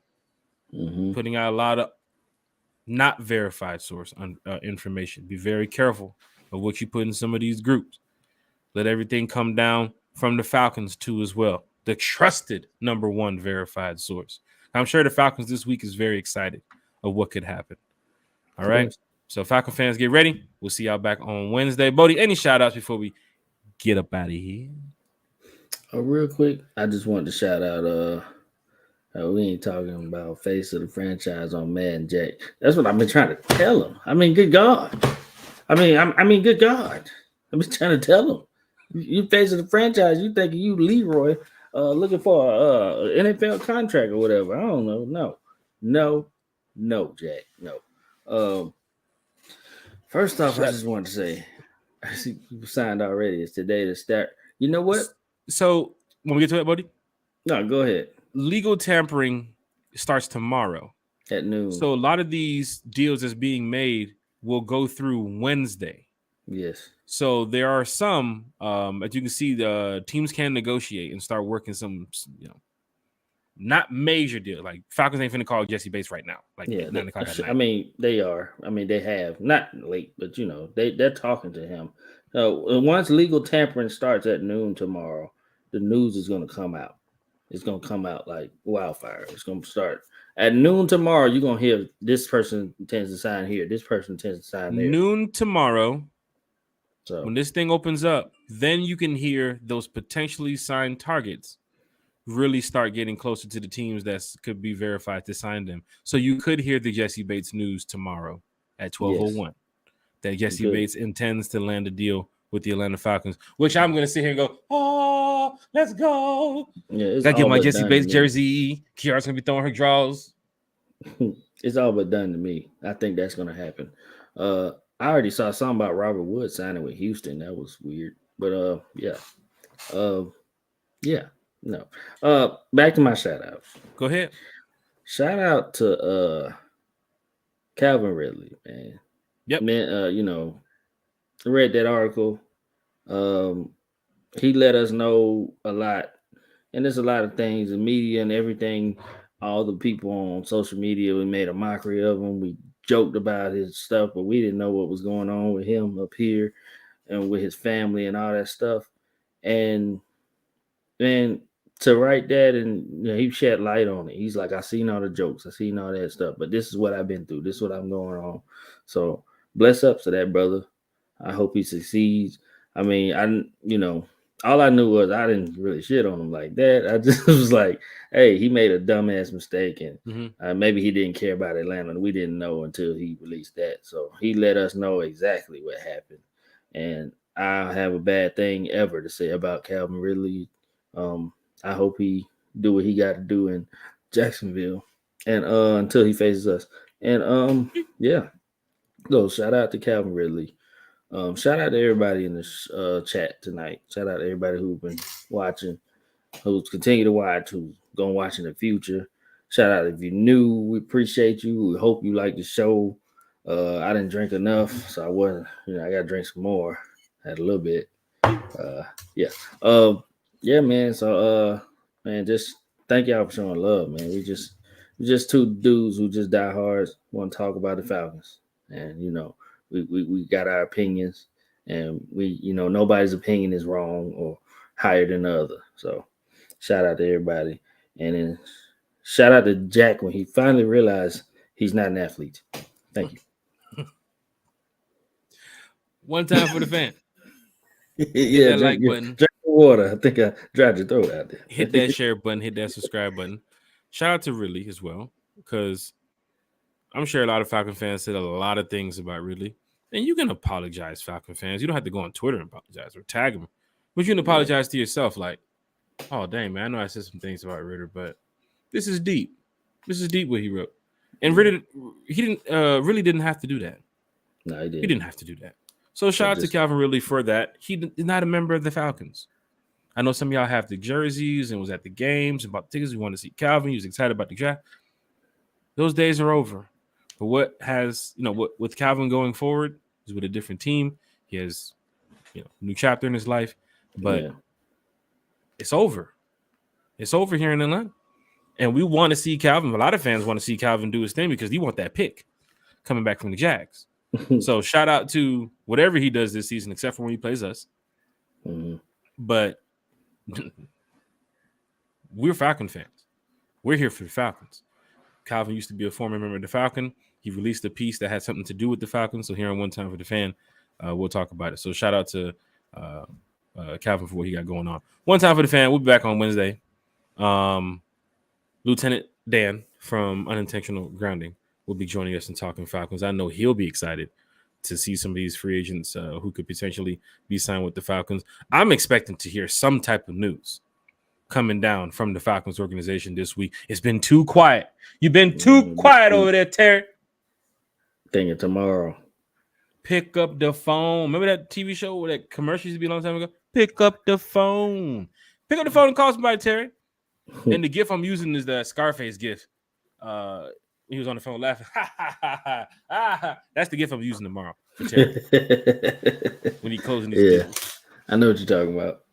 putting out a lot of not verified source information. Be very careful of what you put in some of these groups. Let everything come down from the Falcons too as well. The trusted number one verified source. I'm sure the Falcons this week is very excited of what could happen. All right. So Falcon fans, get ready. We'll see y'all back on Wednesday. Bodie, any shout outs before we get up out of here? Real quick, I just wanted to shout out we ain't talking about face of the franchise on Madden Jack. That's what I've been trying to tell him. I mean, good God. I mean, good God. I've been trying to tell him. You face of the franchise, you thinking you Leroy looking for an NFL contract or whatever. I don't know. No, Jack. No. First off, I just wanted to say, I see people signed already. It's today to start. You know what? So when we get to it, buddy? No, go ahead. Legal tampering starts tomorrow at noon. So a lot of these deals that's being made will go through Wednesday. Yes. So there are some, as you can see, the teams can negotiate and start working some, not major deals. Like Falcons ain't finna call Jesse Bates right now. Like 9 o'clock at night. I mean, they are. I mean, they have not late, but they're talking to him. Once legal tampering starts at noon tomorrow, the news is going to come out. It's going to come out like wildfire. It's going to start at noon tomorrow. You're going to hear this person intends to sign here. This person intends to sign there. Noon tomorrow. So when this thing opens up, then you can hear those potentially signed targets really start getting closer to the teams that could be verified to sign them. So you could hear the Jesse Bates news tomorrow at 12:01 that Jesse Bates intends to land a deal with the Atlanta Falcons, which I'm going to sit here and go, oh, let's go. Yeah, gotta get my Jesse Bates jersey. Kiara's going to be throwing her draws. It's all but done to me. I think that's going to happen. I already saw something about Robert Woods signing with Houston. That was weird. But no. Back to my shout out. Go ahead. Shout out to Calvin Ridley, man. Yep. Man, I read that article. He let us know a lot. And there's a lot of things, the media and everything, all the people on social media, we made a mockery of him. We joked about his stuff, but we didn't know what was going on with him up here and with his family and all that stuff. And then to write that, and he shed light on it. He's like, I seen all the jokes, I seen all that stuff, but this is what I've been through. This is what I'm going on. So bless up to that brother. I hope he succeeds. I mean, all I knew was I didn't really shit on him like that. I just was like, hey, he made a dumbass mistake, and maybe he didn't care about Atlanta. We didn't know until he released that. So he let us know exactly what happened. And I have a bad thing ever to say about Calvin Ridley. I hope he do what he got to do in Jacksonville, and until he faces us. And yeah, so shout out to Calvin Ridley. Shout out to everybody in this chat tonight. Shout out to everybody who's been watching, who's continue to watch, who's gonna watch in the future. Shout out if you're new. We appreciate you. We hope you like the show. I didn't drink enough, so I wasn't. I gotta drink some more. Had a little bit. Yeah. Yeah, man. So man, just thank y'all for showing love, man. We just two dudes who just die hard want to talk about the Falcons, and we got our opinions, and nobody's opinion is wrong or higher than the other. So shout out to everybody, and then shout out to Jack when he finally realized he's not an athlete. Thank you. One time for the fan. Yeah, that like button. Drink water. I think I dried your throat out there. Hit that share button. Hit that subscribe button. Shout out to Ridley as well, because I'm sure a lot of Falcon fans said a lot of things about Ridley. And you can apologize, Falcon fans. You don't have to go on Twitter and apologize or tag them. But you can apologize to yourself, like, oh, dang, man, I know I said some things about Ritter, but this is deep. This is deep what he wrote. And Ritter, he really didn't have to do that. No, he didn't. He didn't have to do that. So shout out to Calvin Ridley for that. He is not a member of the Falcons. I know some of y'all have the jerseys and was at the games and bought tickets. We want to see Calvin. He was excited about the draft. Those days are over. But what has, with Calvin going forward is with a different team. He has, a new chapter in his life. But it's over. It's over here in Atlanta. And we want to see Calvin. A lot of fans want to see Calvin do his thing because he want that pick coming back from the Jags. So shout out to whatever he does this season, except for when he plays us. But we're Falcon fans. We're here for the Falcons. Calvin used to be a former member of the Falcon. He released a piece that had something to do with the Falcons. So here on One Time for the Fan, we'll talk about it. So shout out to Calvin for what he got going on. One Time for the Fan. We'll be back on Wednesday. Lieutenant Dan from Unintentional Grounding will be joining us and talking Falcons. I know he'll be excited to see some of these free agents who could potentially be signed with the Falcons. I'm expecting to hear some type of news coming down from the Falcons organization this week. It's been too quiet. You've been too quiet over there, Terry. Thinking tomorrow. Pick up the phone. Remember that TV show where that commercial used to be a long time ago? Pick up the phone. Pick up the phone and call somebody, Terry. And the gif I'm using is the Scarface gif. He was on the phone laughing. That's the gif I'm using tomorrow for Terry. When he closing his deal. I know what you're talking about.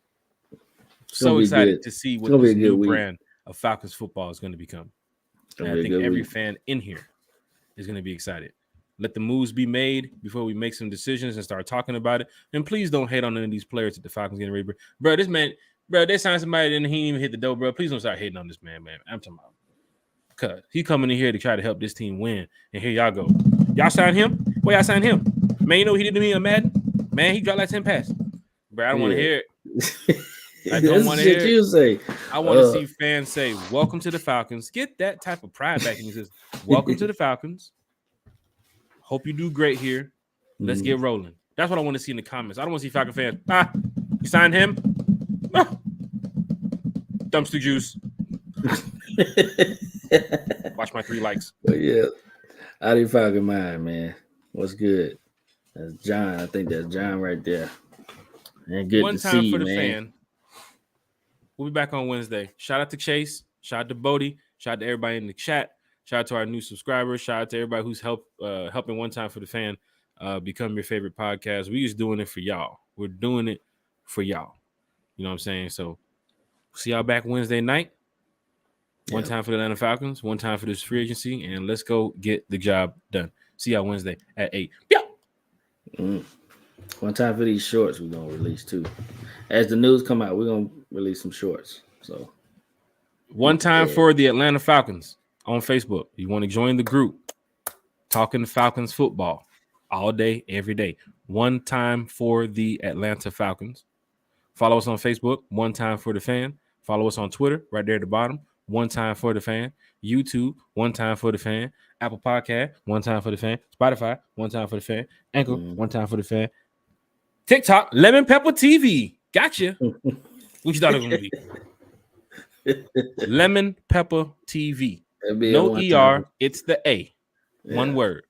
So excited to see what this new brand of Falcons football is going to become. And I think every fan in here is going to be excited. Let the moves be made before we make some decisions and start talking about it. And please don't hate on any of these players that the Falcons getting ready. Bro, this man, they signed somebody and he didn't even hit the door, bro. Please don't start hating on this man. I'm talking about. Because he coming in here to try to help this team win. And here y'all go. Y'all signed him? Where y'all signed him? Man, you know what he did to me in Madden? Man, he dropped like 10 passes. Bro, I don't want to hear it. I don't want to hear you say. I want to see fans say, welcome to the Falcons. Get that type of pride back in your system. Welcome to the Falcons. Hope you do great here. Let's get rolling. That's what I want to see in the comments. I don't want to see Falcon fans. You signed him? Dumpster juice. Watch my 3 likes. But yeah, out of your Falcon mind, man. What's good? That's John. I think that's John right there. And good One to time see for you, the man. fan. We'll be back on Wednesday. Shout out to Chase. Shout out to Bodie. Shout out to everybody in the chat. Shout out to our new subscribers. Shout out to everybody who's helping One Time for the Fan become your favorite podcast. We're just doing it for y'all. We're doing it for y'all. You know what I'm saying? So see y'all back Wednesday night. One time for the Atlanta Falcons. One time for this free agency. And let's go get the job done. See y'all Wednesday at 8. Yeah. One time for these shorts we're going to release too. As the news come out, we're going to release some shorts. So one time for the Atlanta Falcons on Facebook. You want to join the group, talking Falcons football all day, every day. One time for the Atlanta Falcons. Follow us on Facebook, One Time for the Fan. Follow us on Twitter, right there at the bottom, One Time for the Fan. YouTube, One Time for the Fan. Apple Podcast, One Time for the Fan. Spotify, One Time for the Fan. Anchor, One Time for the Fan. TikTok, Lemon Pepper TV. Gotcha. What you thought it was going to be? Lemon Pepper TV. No ER, it's the A. Yeah. One word.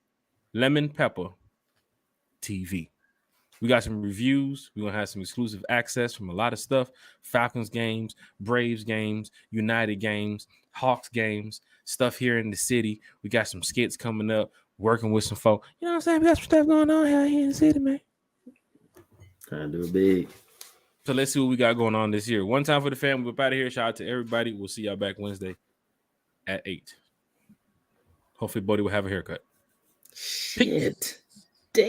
Lemon Pepper TV. We got some reviews. We're going to have some exclusive access from a lot of stuff. Falcons games, Braves games, United games, Hawks games, stuff here in the city. We got some skits coming up, working with some folk. You know what I'm saying? We got some stuff going on here in the city, man. Trying to do it big. So let's see what we got going on this year. One Time for the Fan. We're out of here. Shout out to everybody. We'll see y'all back Wednesday at 8. Hopefully, Bodie will have a haircut. Shit. Damn.